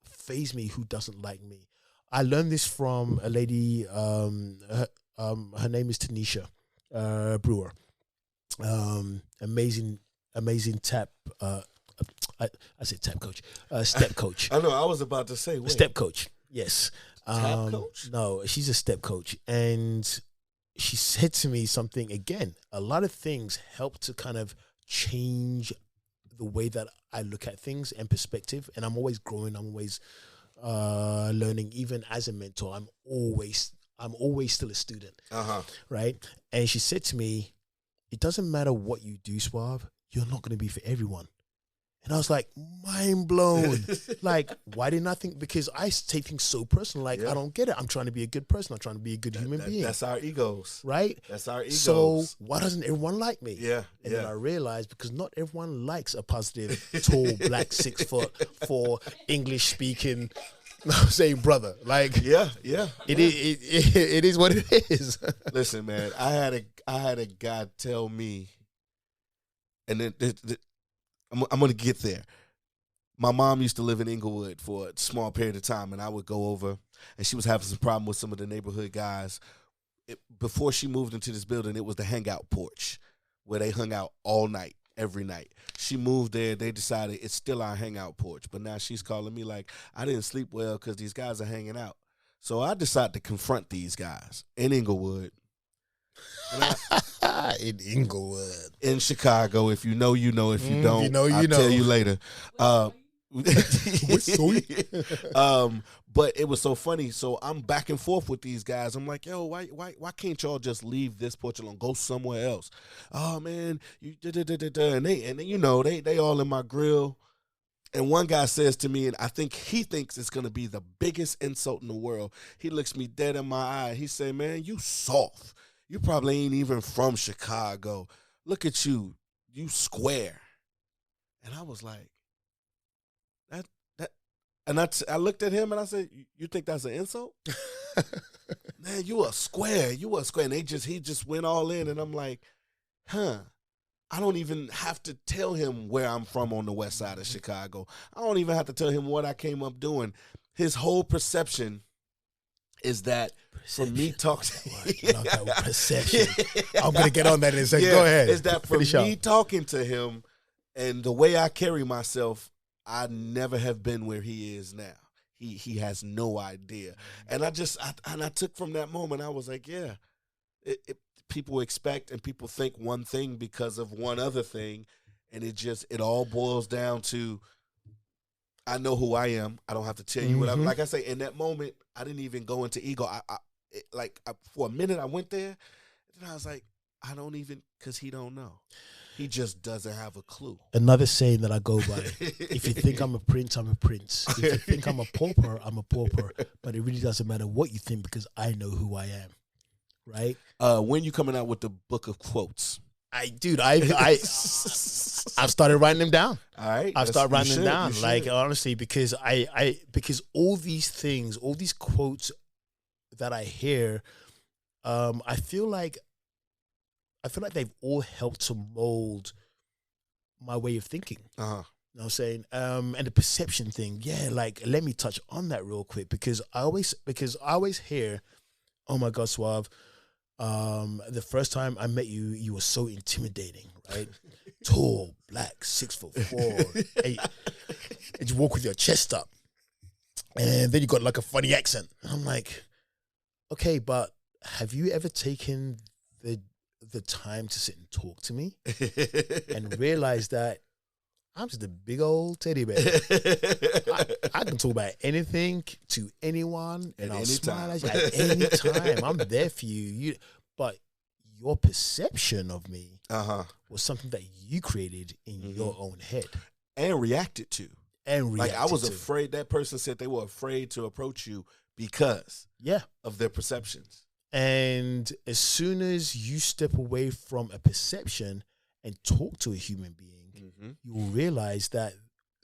faze me who doesn't like me. I learned this from a lady, her name is Tanisha Brewer. Amazing tap. I said tap coach. Step coach. I know. I was about to say, wait. Step coach. Yes. Tap coach? No, she's a step coach, and she said to me something again. A lot of things help to kind of change the way that I look at things and perspective. And I'm always growing. I'm always learning. Even as a mentor, I'm always still a student. Right. And she said to me, "It doesn't matter what you do, Suave. You're not going to be for everyone." And I was like, mind blown. Like, why didn't I think? Because I take things so personal. Like, I don't get it. I'm trying to be a good person. I'm trying to be a good human being. That's our egos. Right? That's our egos. So why doesn't everyone like me? Yeah. And then I realized, because not everyone likes a positive, tall, black, 6 foot, 4, English speaking, I'm saying brother. Like, it is what it is. Listen, man, I had a guy tell me, and then I'm going to get there. My mom used to live in Inglewood for a small period of time, and I would go over, and she was having some problem with some of the neighborhood guys. Before she moved into this building, it was the hangout porch where they hung out all night, every night. She moved there. They decided it's still our hangout porch, but now she's calling me like, I didn't sleep well because these guys are hanging out. So I decided to confront these guys in Inglewood. In Inglewood. In Chicago. If you know, you know. If you don't, I'll tell you later. But it was so funny. So I'm back and forth with these guys. I'm like, yo, why can't y'all just leave this porch alone? Go somewhere else. Oh man, you and they you know, they all in my grill. And one guy says to me, and I think he thinks it's gonna be the biggest insult in the world. He looks me dead in my eye. He say, man, you soft. You probably ain't even from Chicago. Look at you. You square. And I was like, that. And I looked at him and I said, you think that's an insult? Man, you a square. You a square. And he just went all in. And I'm like, I don't even have to tell him where I'm from on the west side of Chicago. I don't even have to tell him what I came up doing. His whole perception is that for me talking, perception. I'm gonna get on that in a second. Go ahead. Is that for me talking to him and the way I carry myself, I never have been where he is now. He has no idea. And I took from that moment. I was like, yeah, people expect and people think one thing because of one other thing, and it all boils down to, I know who I am. I don't have to tell you what I'm. Like I say, in that moment, I didn't even go into ego. For a minute, I went there, and I was like, I don't even, because he don't know. He just doesn't have a clue. Another saying that I go by: if you think I'm a prince, I'm a prince. If you think I'm a pauper, I'm a pauper. But it really doesn't matter what you think because I know who I am. Right? When you coming out with the book of quotes? I've started writing them down. All right. I've started writing them down. Like, honestly, because because all these things, all these quotes that I hear, I feel like they've all helped to mold my way of thinking. You know what I'm saying? And the perception thing. Yeah, like, let me touch on that real quick because I always hear, oh my God, Suave, the first time I met you, you were so intimidating, right? Tall, black, 6'4", 8, and you walk with your chest up, and then you got like a funny accent. And I'm like, okay, but have you ever taken the time to sit and talk to me and realize that I'm just a big old teddy bear? I can talk about anything to anyone, and I'll smile at you at any time. I'm there for you. But your perception of me was something that you created in your own head and reacted to. Like, I was afraid. That person said they were afraid to approach you because of their perceptions. And as soon as you step away from a perception and talk to a human being, you will realize that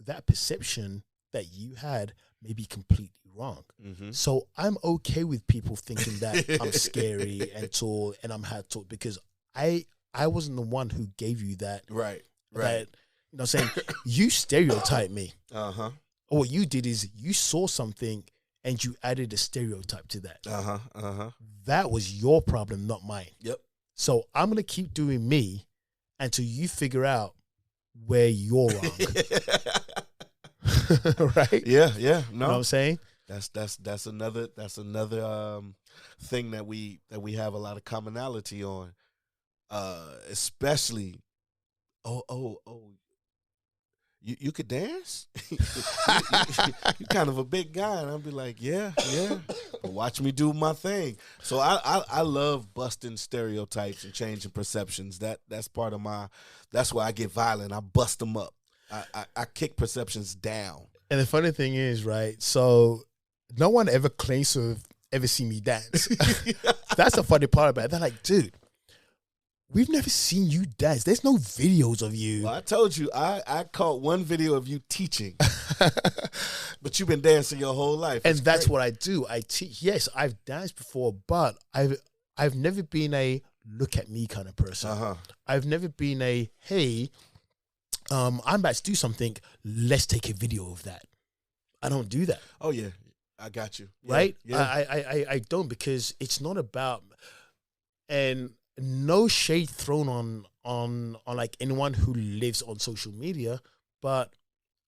that perception that you had may be completely wrong. So I'm okay with people thinking that I'm scary and tall and I'm hard tall, because I wasn't the one who gave you that. Right. That, you know, saying you stereotype me. Uh-huh. Or what you did is you saw something and you added a stereotype to that. That was your problem, not mine. Yep. So I'm gonna keep doing me until you figure out where you're wrong. Right? Yeah. No. You know what I'm saying? That's another thing that we have a lot of commonality on. Especially you could dance? You're kind of a big guy. And I'll be like, yeah. But watch me do my thing. So I love busting stereotypes and changing perceptions. That's part of that's why I get violent. I bust them up. I kick perceptions down. And the funny thing is, right, so no one ever claims to have ever seen me dance. That's the funny part about it. They're like, dude, we've never seen you dance. There's no videos of you. Well, I told you, I caught one video of you teaching. But you've been dancing your whole life. And that's great. What I do. I teach. Yes, I've danced before, but I've never been a look at me kind of person. I've never been a, hey, I'm about to do something, let's take a video of that. I don't do that. Oh, yeah. I got you. Yeah, right? Yeah. I don't, because it's not about, and no shade thrown on like anyone who lives on social media, but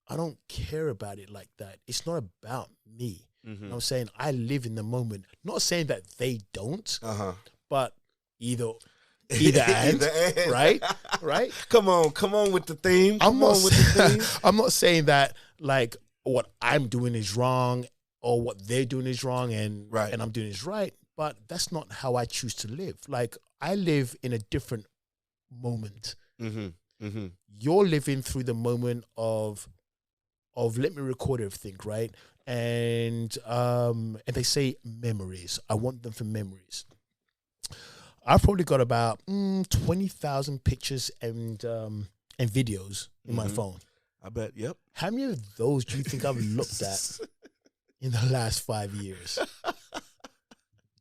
I don't care about it like that. It's not about me. You know what I'm saying? I live in the moment. Not saying that they don't, but either and, right? Right? Come on with the theme. I'm not saying that like what I'm doing is wrong or what they're doing is wrong and I'm doing is right, but that's not how I choose to live. Like, I live in a different moment. You're living through the moment of let me record everything, right? And they say memories. I want them for memories. I've probably got about 20,000 pictures and videos in my phone. I bet. Yep. How many of those do you think I've looked at in the last 5 years?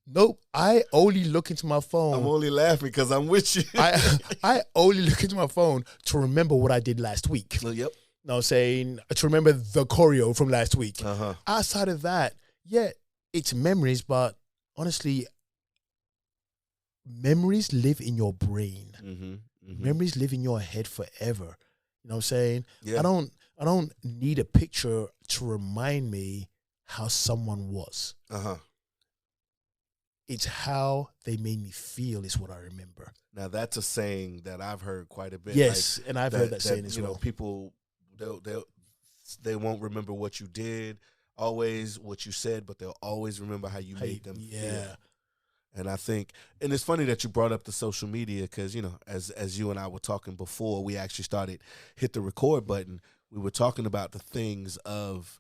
Nope. I only look into my phone. I'm only laughing because I'm with you. I only look into my phone to remember what I did last week. Yep. You know what I'm saying? To remember the choreo from last week. Outside of that, yeah, it's memories, but honestly, memories live in your brain. Memories live in your head forever. You know what I'm saying? Yeah. I don't need a picture to remind me how someone was. It's how they made me feel is what I remember. Now, that's a saying that I've heard quite a bit. Yes, like, and I've heard that saying as well. You know, people, they won't remember what you did, always what you said, but they'll always remember how you made them feel. And I think, and it's funny that you brought up the social media because, you know, as you and I were talking before we actually hit the record button, we were talking about the things of,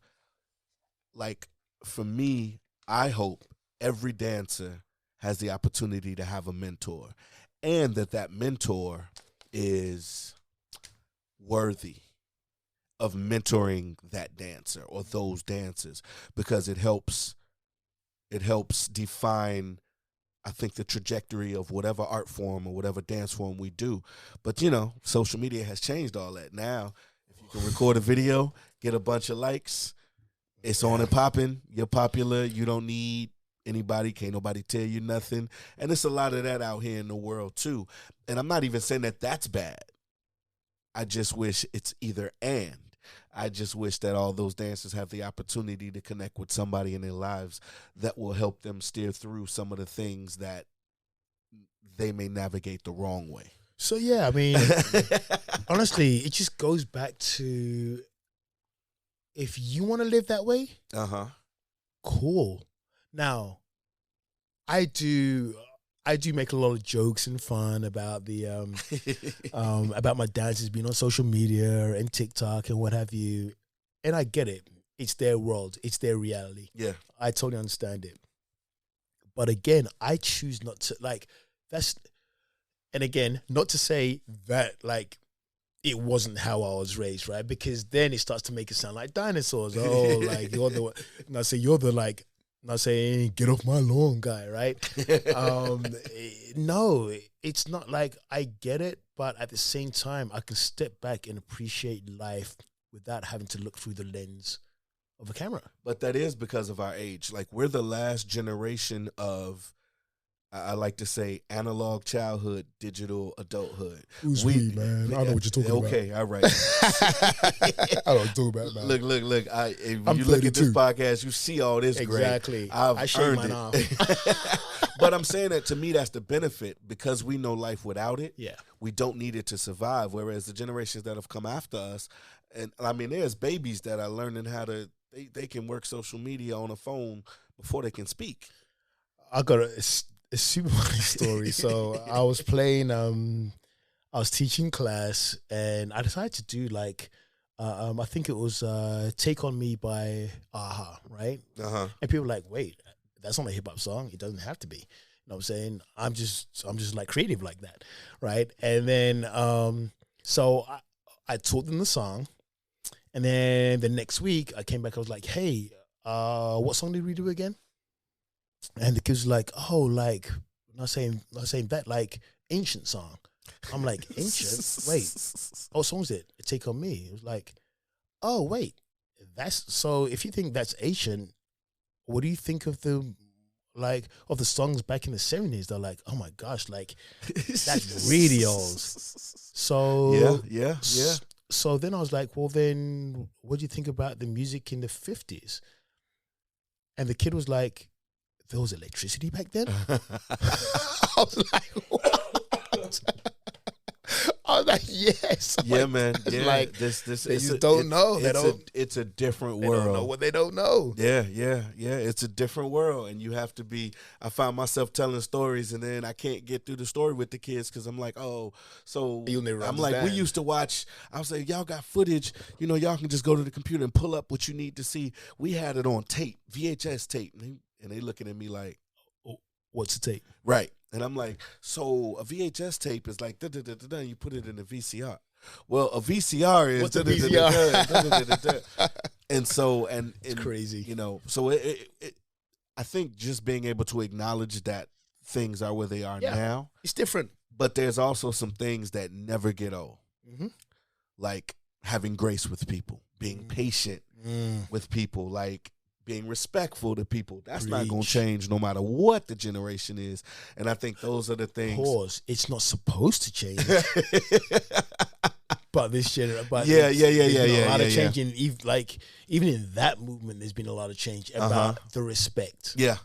like, for me, I hope every dancer has the opportunity to have a mentor, and that mentor is worthy of mentoring that dancer or those dancers, because it helps define, I think, the trajectory of whatever art form or whatever dance form we do. But, you know, social media has changed all that. Now, if you can record a video, get a bunch of likes, it's on and popping, you're popular, you don't need anybody, can't nobody tell you nothing. And it's a lot of that out here in the world too. And I'm not even saying that that's bad. I just wish it's either and. I just wish that all those dancers have the opportunity to connect with somebody in their lives that will help them steer through some of the things that they may navigate the wrong way. So, yeah, I mean, honestly, it just goes back to, if you want to live that way, cool. Now, I do make a lot of jokes and fun about the about my dances being on social media and TikTok and what have you, and I get it. It's their world. It's their reality. Yeah, I totally understand it. But again, I choose not to and again, not to say that like it wasn't how I was raised, right? Because then it starts to make it sound like dinosaurs. Oh, like you're the, not say you're the like, not saying get off my lawn guy, right? No, it's not like I get it, but at the same time, I can step back and appreciate life without having to look through the lens of a camera. But that is because of our age. Like we're the last generation of, I like to say, analog childhood, digital adulthood. Who's we, man? I know what you're talking about. Okay, all right. I don't talk about that. Look. If you look at this podcast, you see all this exactly. Great. I shave mine off. But I'm saying that to me, that's the benefit because we know life without it. Yeah. We don't need it to survive. Whereas the generations that have come after us, and I mean, there's babies that are learning how to, they can work social media on a phone before they can speak. I got a super funny story. So I was playing, I was teaching class, and I decided to do like, I think it was "Take on Me" by Aha, right? And people were like, wait, that's not a hip hop song. It doesn't have to be. You know what I'm saying? I'm just like creative like that, right? And then so I taught them the song, and then the next week I came back. I was like, hey, what song did we do again? And the kids were like, oh, like, not saying that, like, ancient song. I'm like, ancient? Wait. Oh, song's it? Take on Me. It was like, oh, wait. So if you think that's ancient, what do you think of the songs back in the 70s? They're like, oh my gosh, like, that's really old. So yeah. So then I was like, well, then what do you think about the music in the 50s? And the kid was like, there was electricity back then? I was like, what? I was like, yes. Yeah, like, man. Yeah. Like, this they just don't know. It's a different world. They don't know what they don't know. Yeah. It's a different world. And you have to be, I find myself telling stories and then I can't get through the story with the kids because I'm like, oh, so I'm like, we used to watch, I was like, y'all got footage, y'all can just go to the computer and pull up what you need to see. We had it on tape, VHS tape. And they looking at me like, oh, what's a tape? Right. And I'm like, so a VHS tape is like, da-da-da-da-da, you put it in a VCR. Well, a VCR is... What's a VCR? And so, and it's crazy. So I think just being able to acknowledge that things are where they are now. It's different. But there's also some things that never get old. Mm-hmm. Like having grace with people, being patient with people, like being respectful to people. That's not going to change no matter what the generation is. And I think those are the things. Of course, it's not supposed to change. But this generation, a lot of change in, even in that movement, there's been a lot of change about the respect. Yeah.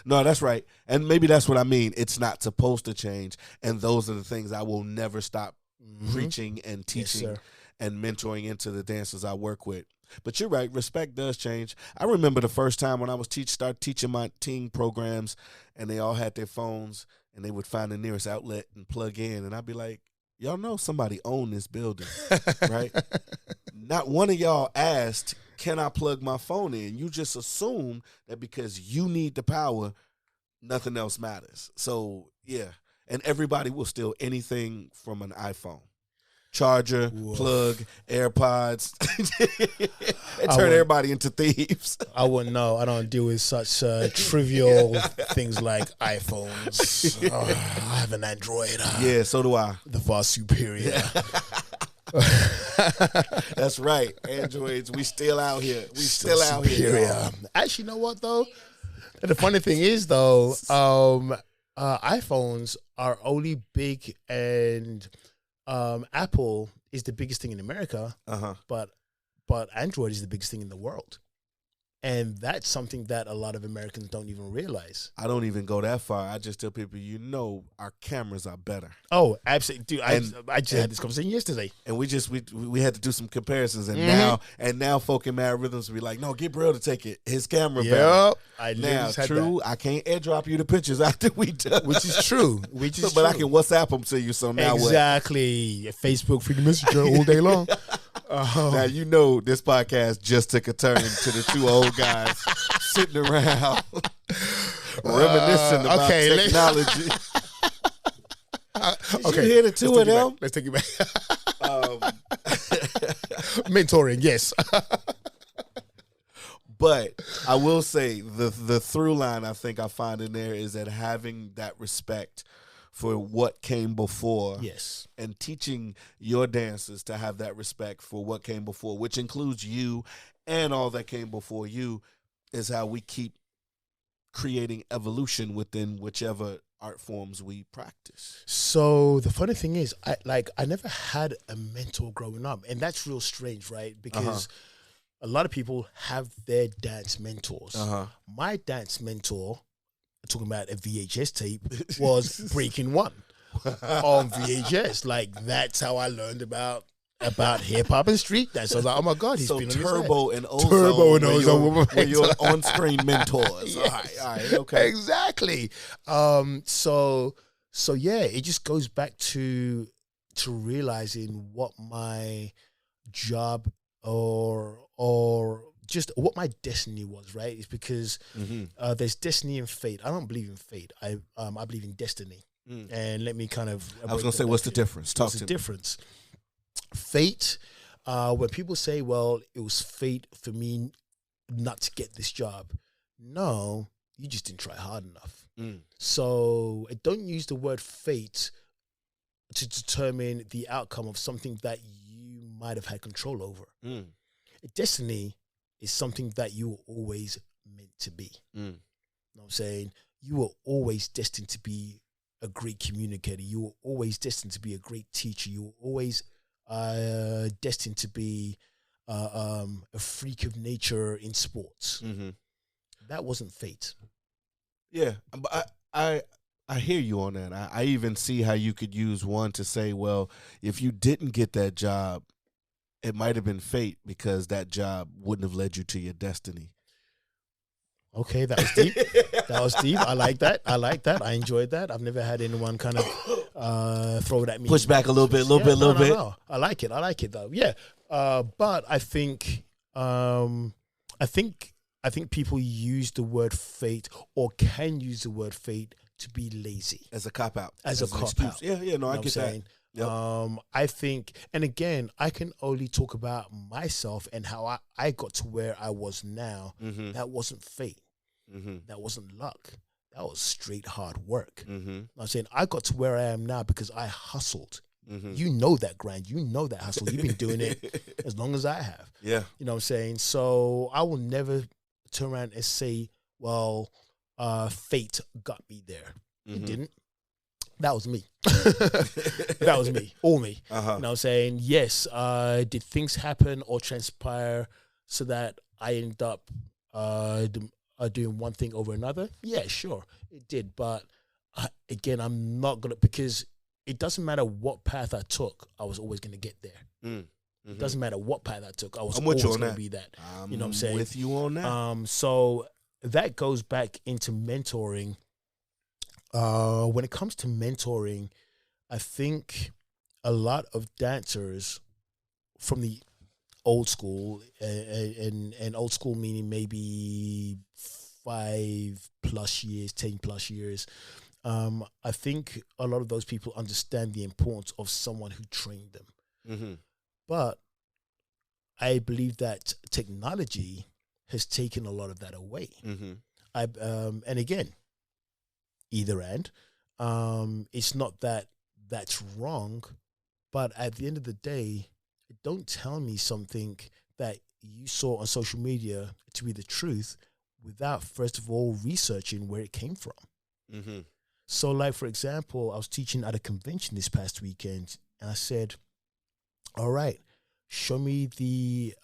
No, that's right. And maybe that's what I mean. It's not supposed to change. And those are the things I will never stop preaching and teaching and mentoring into the dancers I work with. But you're right, respect does change. I remember the first time when I was start teaching my teen programs and they all had their phones and they would find the nearest outlet and plug in. And I'd be like, y'all know somebody owned this building, right? Not one of y'all asked, can I plug my phone in? You just assume that because you need the power, nothing else matters. So, yeah. And everybody will steal anything from an iPhone. Charger, plug, AirPods. They turn everybody into thieves. I wouldn't know. I don't deal with such trivial things like iPhones. I have an Android. Yeah, so do I. The far superior. That's right. Androids, we still out here. We still out here. Actually, you know what, though? The funny thing is, though, iPhones are only big and... Apple is the biggest thing in America, but Android is the biggest thing in the world. And that's something that a lot of Americans don't even realize. I don't even go that far. I just tell people, our cameras are better. Oh, absolutely. Dude, I just had this conversation yesterday. And we had to do some comparisons. And now folk in Mad Rhythms will be like, no, get Bril to take it. His camera better. I can't airdrop you the pictures after we done. Which is true. But I can WhatsApp them to you, so now exactly. What? Facebook Freedom Messenger all day long. Now, this podcast just took a turn to the two old guys sitting around. reminiscing about technology. Did you hear the two of them? Let's take it back. Mentoring, yes. But I will say the through line I think I find in there is that having that respect for what came before. Yes. And teaching your dancers to have that respect for what came before, which includes you and all that came before you, is how we keep creating evolution within whichever art forms we practice. So the funny thing is, I never had a mentor growing up, and that's real strange, right? Because a lot of people have their dance mentors. My dance mentor, talking about a VHS tape, was Breaking One on VHS. Like, that's how I learned about hip hop and street dance. I was like, oh my God, he's been on Turbo his and Ozone. When you're on-screen mentors. Yes. All right, okay. Exactly. So yeah, it just goes back to realizing what my job or just what my destiny was, right? It's because there's destiny and fate. I don't believe in fate. I believe in destiny. And let me kind of... I was going to say, what's the difference? What's the difference? Fate, when people say, well, it was fate for me not to get this job. No, you just didn't try hard enough. So don't use the word fate to determine the outcome of something that you might have had control over. Destiny is something that you were always meant to be. You know what I'm saying? You were always destined to be a great communicator. You were always destined to be a great teacher. You were always destined to be a freak of nature in sports. That wasn't fate. Yeah, but I hear you on that. I even see how you could use one to say, well, if you didn't get that job, it might have been fate because that job wouldn't have led you to your destiny. Okay, that was deep. That was deep. I like that. I enjoyed that. I've never had anyone kind of throw it at me. Push back a little bit, little bit. No. I like it though. Yeah. But I think people use the word fate, or can use the word fate, to be lazy. As a cop out. As a cop out. Yeah, no, I get that. Yep. I think, and again, I can only talk about myself and how I got to where I was now. That wasn't fate. That wasn't luck. That was straight hard work. I'm saying I got to where I am now because I hustled. You know that grind. You know that hustle. You've been doing it as long as I have. Yeah. You know what I'm saying? So I will never turn around and say, well, fate got me there. It didn't. That was me. That was me. All me. You know what I'm saying? Yes. Did things happen or transpire so that I end up doing one thing over another? Yeah, sure. It did. But again, I'm not going to, because it doesn't matter what path I took, I was always going to get there. It doesn't matter what path I took, I was always going to be that. You know what I'm saying? With you on that. So that goes back into mentoring. When it comes to mentoring, I think a lot of dancers from the old school, and old school meaning maybe 5+ years, 10+ years, I think a lot of those people understand the importance of someone who trained them. But I believe that technology has taken a lot of that away. And again, either end. It's not that that's wrong, but at the end of the day, don't tell me something that you saw on social media to be the truth without first of all researching where it came from. So like, for example, I was teaching at a convention this past weekend, and I said, all right, show me the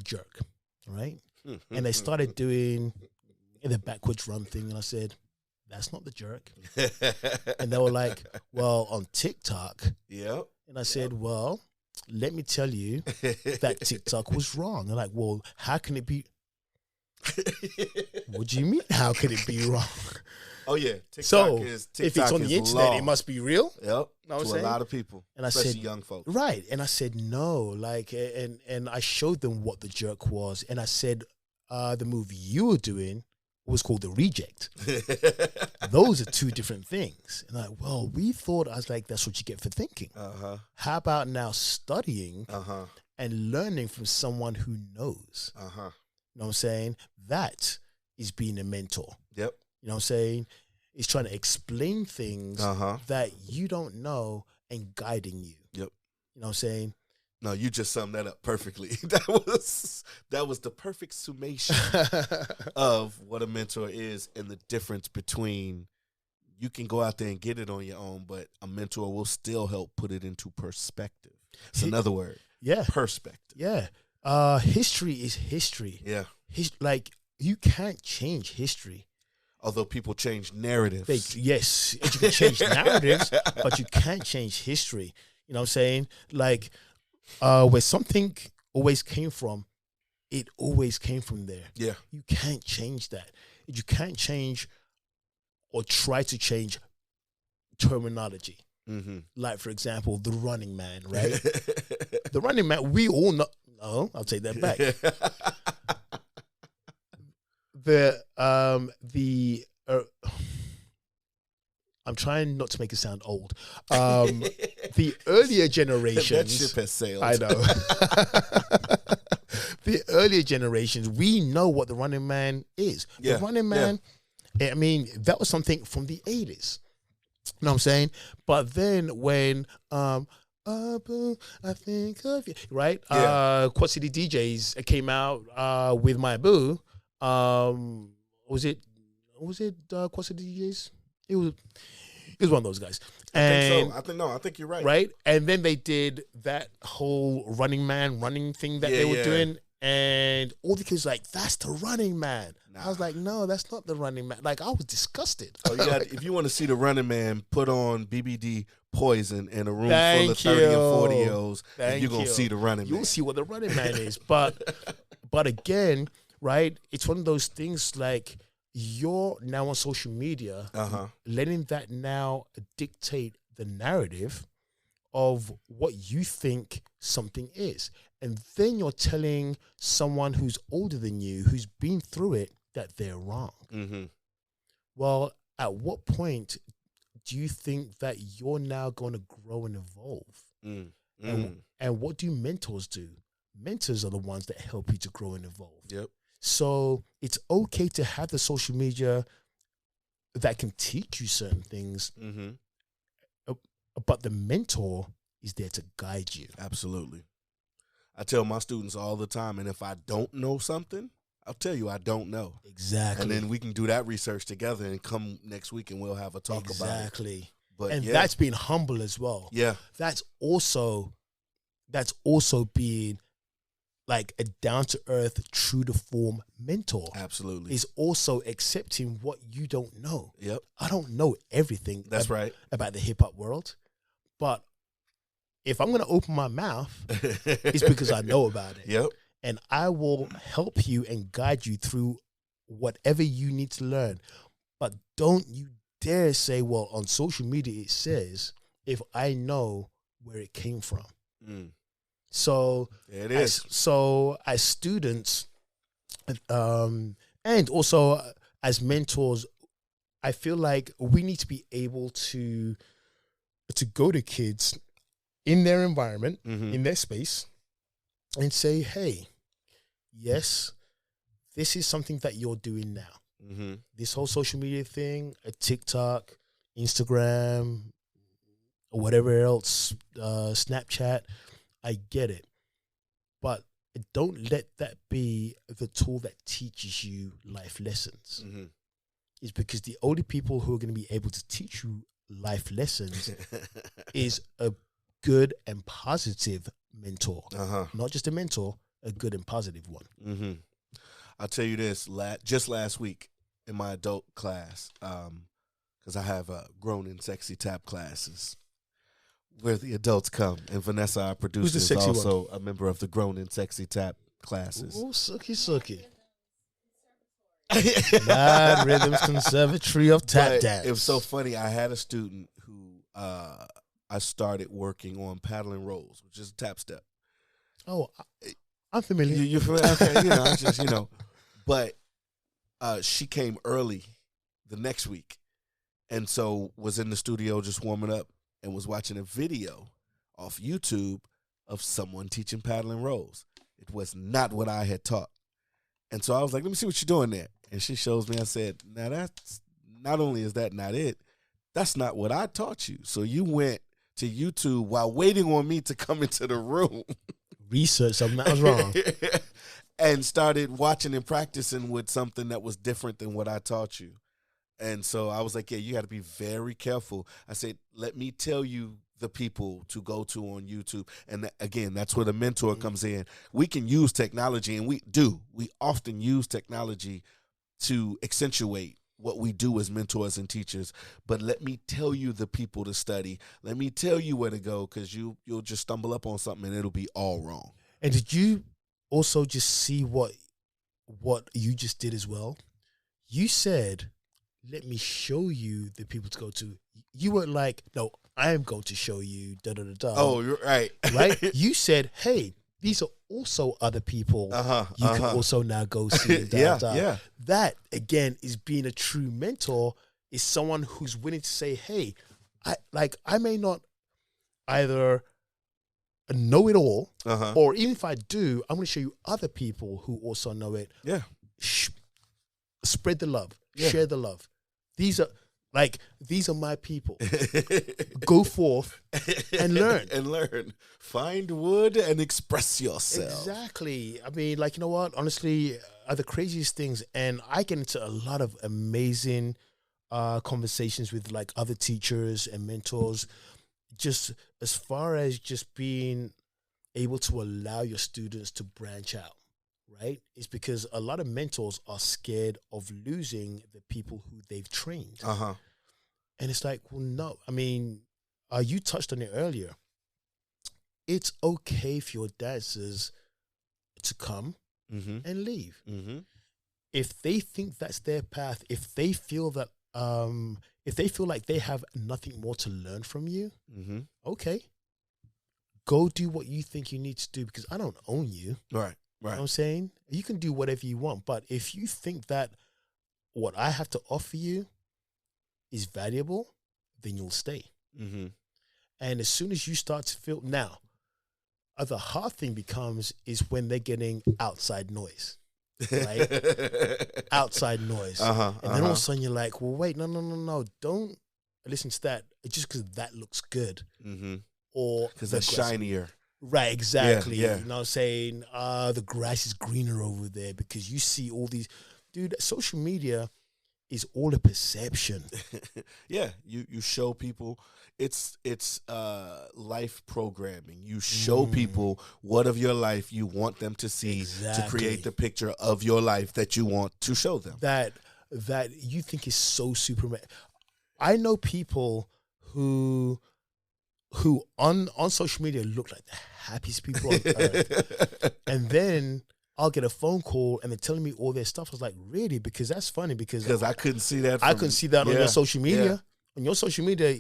jerk, right? And they started doing the backwards run thing, and I said, that's not the jerk. And they were like, well, on TikTok. Yep. And I said, well, let me tell you that TikTok was wrong. They're like, well, how can it be? What do you mean, how can it be wrong? Oh, yeah. TikTok if it's on the internet, it must be real. Yep. Know what to I'm saying? A lot of people, and especially young folks. Right. And I said, no. Like, and I showed them what the jerk was. And I said, the move you were doing was called the reject. Those are two different things. And like, well, we thought, I was like, that's what you get for thinking. How about now studying and learning from someone who knows? You know what I'm saying? That is being a mentor. Yep. You know what I'm saying? It's trying to explain things that you don't know and guiding you. Yep. You know what I'm saying? No, you just summed that up perfectly. That was the perfect summation of what a mentor is and the difference between you can go out there and get it on your own, but a mentor will still help put it into perspective. It's another word. Yeah. Perspective. Yeah. History is history. Yeah. Like, you can't change history. Although people change narratives. Yes, you can change narratives, but you can't change history. You know what I'm saying? Like, where something always came from, it always came from there. Yeah. You can't change that. You can't change or try to change terminology. Like, for example, the running man, right? The running man, we all know. No, I'll take that back. I'm trying not to make it sound old. The earlier generations. That ship has sailed. I know. The earlier generations, we know what the running man is. The running man, I mean, that was something from the 80s. You know what I'm saying? But then when I think of you, right? Quad City DJs came out with My Boo. Was it Quad City DJs? It was one of those guys. I think you're right. Right? And then they did that whole running thing that they were doing. And all the kids were like, that's the running man. Nah. I was like, no, that's not the running man. Like, I was disgusted. Oh, if you want to see the running man, put on BBD Poison in a room full of 30 and 40-year-olds, and you're going to see the running man. You'll see what the running man is. But again, right, it's one of those things like, you're now on social media, letting that now dictate the narrative of what you think something is. And then you're telling someone who's older than you, who's been through it, that they're wrong. Well, at what point do you think that you're now going to grow and evolve? And what do mentors do? Mentors are the ones that help you to grow and evolve. Yep. So it's okay to have the social media that can teach you certain things, but the mentor is there to guide you. Absolutely. I tell my students all the time, and if I don't know something, I'll tell you I don't know. Exactly. And then we can do that research together and come next week and we'll have a talk about it. Exactly. But and that's being humble as well. Yeah. That's also being like a down-to-earth, true-to-form mentor. Absolutely. Is also accepting what you don't know. Yep. I don't know everything about the hip-hop world, but if I'm going to open my mouth, it's because I know about it. Yep. And I will help you and guide you through whatever you need to learn. But don't you dare say, well, on social media it says, if I know where it came from. So it is. As students, and also as mentors, I feel like we need to be able to go to kids in their environment, in their space, and say, hey, yes, this is something that you're doing now. This whole social media thing, a TikTok, Instagram, or whatever else, Snapchat, I get it. But don't let that be the tool that teaches you life lessons. It's because the only people who are going to be able to teach you life lessons is a good and positive mentor. Not just a mentor, a good and positive one. I'll tell you this, just last week in my adult class, because I have grown and sexy tap classes where the adults come, and Vanessa, our producer, is also a member of the grown and sexy tap classes. Oh, sookie. Mad Rhythms Conservatory of Tap Dance. It was so funny. I had a student who I started working on paddling rolls, which is a tap step. Oh, I'm familiar. You're familiar? Okay, I just, but She came early the next week, and so was in the studio just warming up and was watching a video off YouTube of someone teaching paddling rows. It was not what I had taught. And so I was like, let me see what you're doing there. And she shows me. I said, now that's not only is that not it, that's not what I taught you. So you went to YouTube while waiting on me to come into the room. Research something that was wrong. And started watching and practicing with something that was different than what I taught you. And so I was like, yeah, you got to be very careful. I said, let me tell you the people to go to on YouTube. And again, that's where the mentor comes in. We can use technology, and we do. We often use technology to accentuate what we do as mentors and teachers. But let me tell you the people to study. Let me tell you where to go, because you'll just stumble up on something and it'll be all wrong. And did you also just see what you just did as well? You said, let me show you the people to go to. You weren't like, no, I am going to show you, da-da-da-da. Oh, you're right. Right? You said, hey, these are also other people you can also now go see. Yeah. That, again, is being a true mentor, is someone who's willing to say, hey, I may not either know it all, or even if I do, I'm going to show you other people who also know it. Yeah. Spread the love. Yeah. Share the love. These are my people. Go forth and learn. And learn. Find wood and express yourself. Exactly. I mean, you know what? Honestly, are the craziest things. And I get into a lot of amazing conversations with other teachers and mentors, just as far as just being able to allow your students to branch out. Right? It's because a lot of mentors are scared of losing the people who they've trained. And it's like, well, no. I mean, you touched on it earlier. It's okay for your dancers to come and leave. If they think that's their path, if they feel that, if they feel like they have nothing more to learn from you, okay, go do what you think you need to do, because I don't own you. Right. You know what I'm saying? You can do whatever you want, but if you think that what I have to offer you is valuable, then you'll stay. And as soon as you start to feel, now, the hard thing becomes is when they're getting outside noise, right? Outside noise. And then all of a sudden you're like, well, wait, no, don't listen to that just because that looks good. Or because that's shinier. Right, exactly. Yeah. You know what I'm saying? The grass is greener over there, because you see all these. Dude, social media is all a perception. Yeah, you show people. It's life programming. You show people what of your life you want them to see to create the picture of your life that you want to show them. That you think is so super. I know people who on social media look like the happiest people on earth. And then I'll get a phone call and they're telling me all their stuff. I was like, really? Because that's funny, because I couldn't see that. I couldn't see that on your social media. Yeah. On your social media,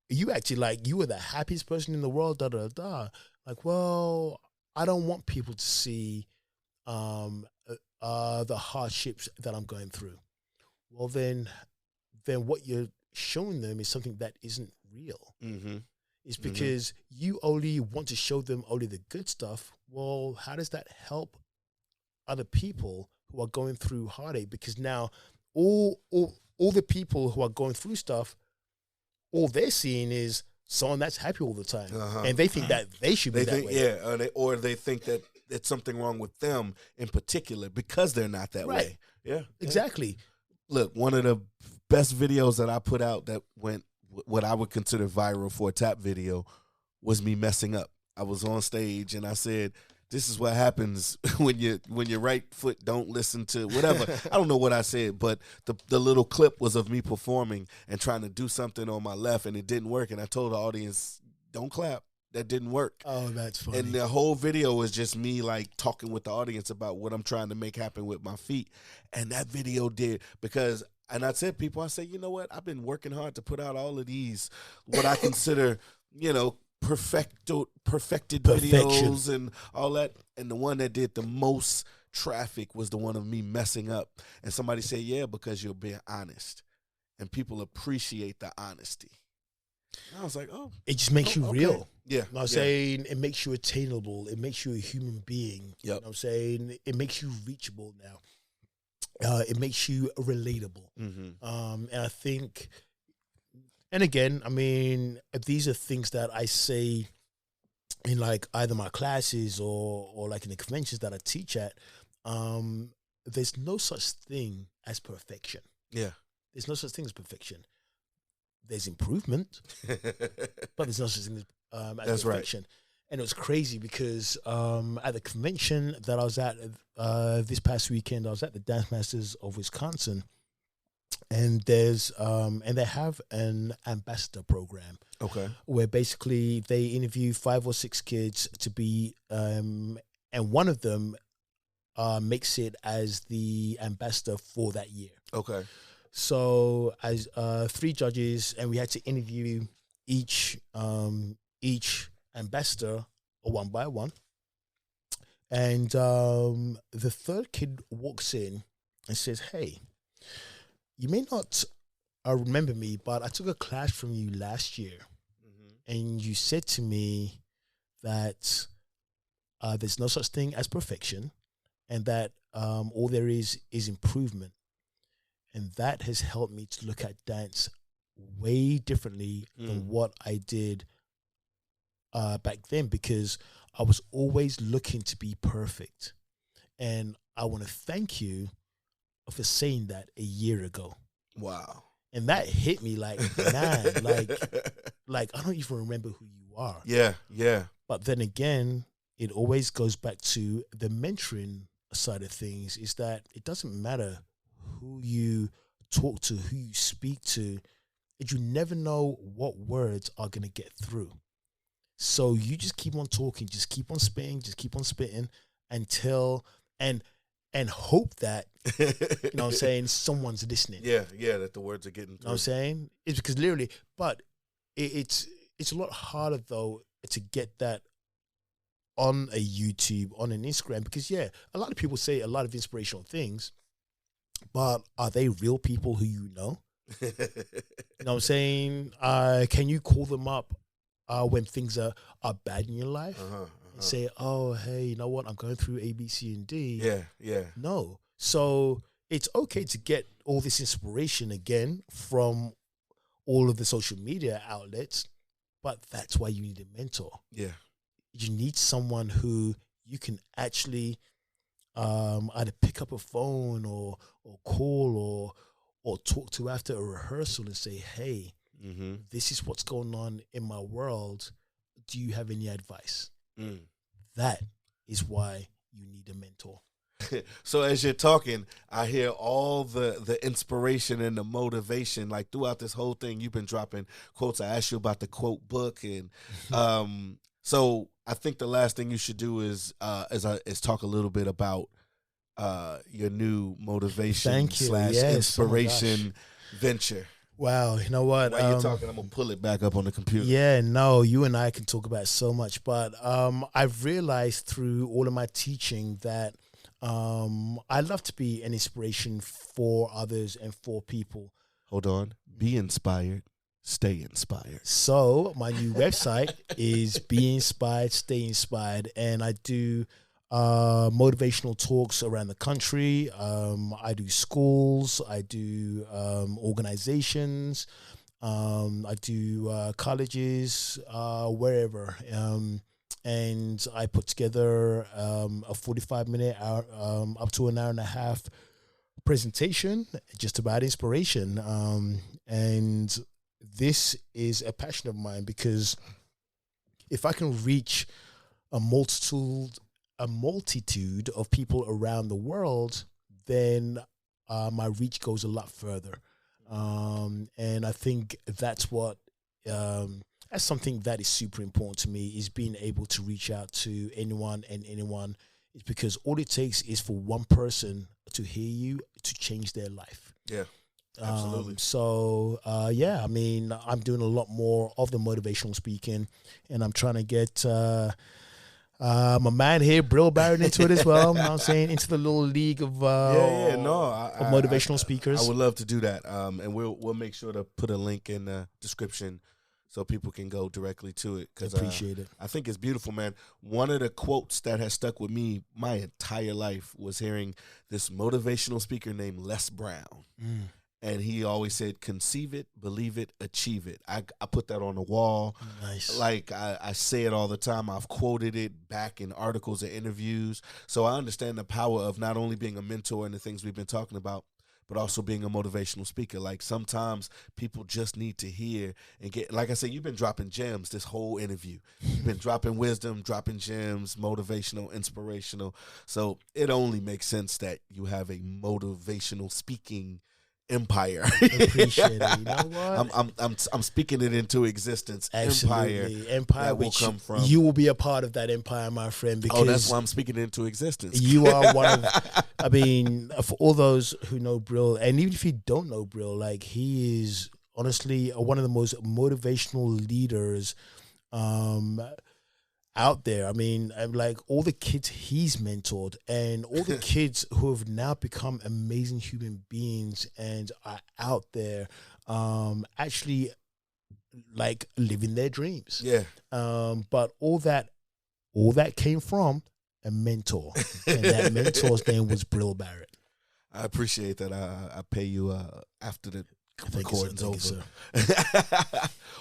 you actually you were the happiest person in the world, da-da-da. Like, well, I don't want people to see the hardships that I'm going through. Well, then what you're showing them is something that isn't real. It's because you only want to show them only the good stuff. Well, how does that help other people who are going through heartache? Because now all the people who are going through stuff, all they're seeing is someone that's happy all the time, and they think that they should be that way. Yeah, or they think that it's something wrong with them in particular because they're not that way. Yeah, exactly. Look, one of the best videos that I put out that went what I would consider viral for a tap video was me messing up. I was on stage and I said, this is what happens when your right foot don't listen to whatever. I don't know what I said, but the little clip was of me performing and trying to do something on my left, and it didn't work. And I told the audience, don't clap. That didn't work. Oh, that's funny. And the whole video was just me talking with the audience about what I'm trying to make happen with my feet. And that video did, because and I said, I say, you know what? I've been working hard to put out all of these, what I consider, perfected videos and all that. And the one that did the most traffic was the one of me messing up. And somebody said, yeah, because you're being honest. And people appreciate the honesty. And I was like, oh. It just makes you okay. real. Yeah. You know what I'm saying? It makes you attainable. It makes you a human being. Yep. You know what I'm saying? It makes you reachable now. It makes you relatable. And I think, and again, I mean, these are things that I say in like either my classes or like in the conventions that I teach at. There's no such thing as perfection. Yeah. There's no such thing as perfection. There's improvement, but there's no such thing as That's perfection. Right. And it was crazy because at the convention that I was at this past weekend, I was at the Dance Masters of Wisconsin, and there's and they have an ambassador program. Okay. Where basically they interview 5 or 6 kids to be, and one of them makes it as the ambassador for that year. Okay. So as 3 judges, and we had to interview each ambassador one by one. And the third kid walks in and says, "Hey, you may not remember me, but I took a class from you last year, and you said to me that there's no such thing as perfection, and that all there is improvement." And that has helped me to look at dance way differently than what I did back then, because I was always looking to be perfect. And I want to thank you for saying that a year ago. Wow. And that hit me like, man, like I don't even remember who you are. Yeah, yeah. But then again, it always goes back to the mentoring side of things, is that it doesn't matter who you talk to, who you speak to, and you never know what words are going to get through. So you just keep on talking, just keep on spitting until, and hope that, you know what I'm saying, someone's listening. Yeah, that the words are getting through. You know what I'm saying? It's because literally, but it's a lot harder though to get that on a YouTube, on an Instagram, because a lot of people say a lot of inspirational things, but are they real people who you know? You know what I'm saying? Can you call them up when things are bad in your life? And say, oh, hey, you know what? I'm going through A, B, C, and D. Yeah. No. So it's okay to get all this inspiration again from all of the social media outlets, but that's why you need a mentor. Yeah. You need someone who you can actually either pick up a phone or call or talk to after a rehearsal and say, hey, this is what's going on in my world. Do you have any advice? That is why you need a mentor. So as you're talking, I hear all the inspiration and the motivation. Like throughout this whole thing, you've been dropping quotes. I asked you about the quote book, and so I think the last thing you should do is talk a little bit about your new motivation / inspiration venture. Wow, you know what? While you're talking, I'm going to pull it back up on the computer. Yeah, no, you and I can talk about so much, but I've realized through all of my teaching that I love to be an inspiration for others and for people. Hold on. Be inspired. Stay inspired. So my new website is Be Inspired, Stay Inspired, and I do motivational talks around the country. I do schools, I do organizations, I do colleges, wherever. And I put together a 45-minute hour, up to an hour and a half presentation just about inspiration. And this is a passion of mine, because if I can reach a multitude of people around the world, then my reach goes a lot further. And I think that's what, that's something that is super important to me, is being able to reach out to anyone and anyone. It's because all it takes is for one person to hear you to change their life. Yeah. Absolutely. I mean, I'm doing a lot more of the motivational speaking, and I'm trying to get My man here, Bril Barrett, into it as well. You know what I'm saying? Into the little league of of motivational speakers. I would love to do that. And we'll make sure to put a link in the description so people can go directly to it. Cause, appreciate it. I think it's beautiful, man. One of the quotes that has stuck with me my entire life was hearing this motivational speaker named Les Brown. And he always said, conceive it, believe it, achieve it. I put that on the wall. Nice. Like I say it all the time. I've quoted it back in articles and interviews. So I understand the power of not only being a mentor and the things we've been talking about, but also being a motivational speaker. Like sometimes people just need to hear and get, like I said, you've been dropping gems this whole interview. You've been dropping wisdom, dropping gems, motivational, inspirational. So it only makes sense that you have a motivational speaking empire. Appreciate it. You know what? I'm speaking it into existence. Absolutely. Empire that will come from. You will be a part of that empire, my friend. Because that's why I'm speaking it into existence. You are one of, I mean, for all those who know Bril, and even if you don't know Bril, like he is honestly one of the most motivational leaders out there. I mean, like all the kids he's mentored and all the kids who have now become amazing human beings and are out there actually like living their dreams. Yeah. But all that came from a mentor. And that mentor's name was Bril Barrett. I appreciate that. I pay you after the recording's over.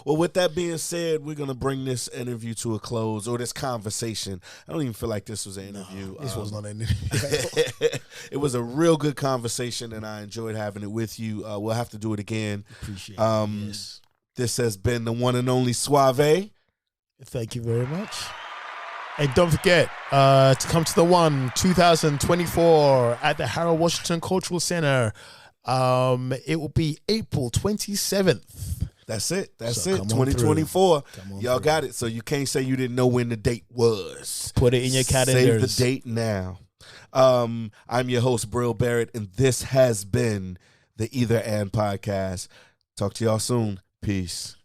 Well, with that being said, we're going to bring this interview to a close, or this conversation. I don't even feel like this was an interview. This was not an interview. It was a real good conversation, and I enjoyed having it with you. We'll have to do it again. Appreciate it. Yes. This has been the one and only Suave. Thank you very much. And don't forget to come to the 2024 at the Harold Washington Cultural Center. It will be April 27th. That's it. 2024. Y'all got it. So you can't say you didn't know when the date was. Put it in your calendars. Save the date now. I'm your host, Bril Barrett, and this has been the Either And Podcast. Talk to y'all soon. Peace.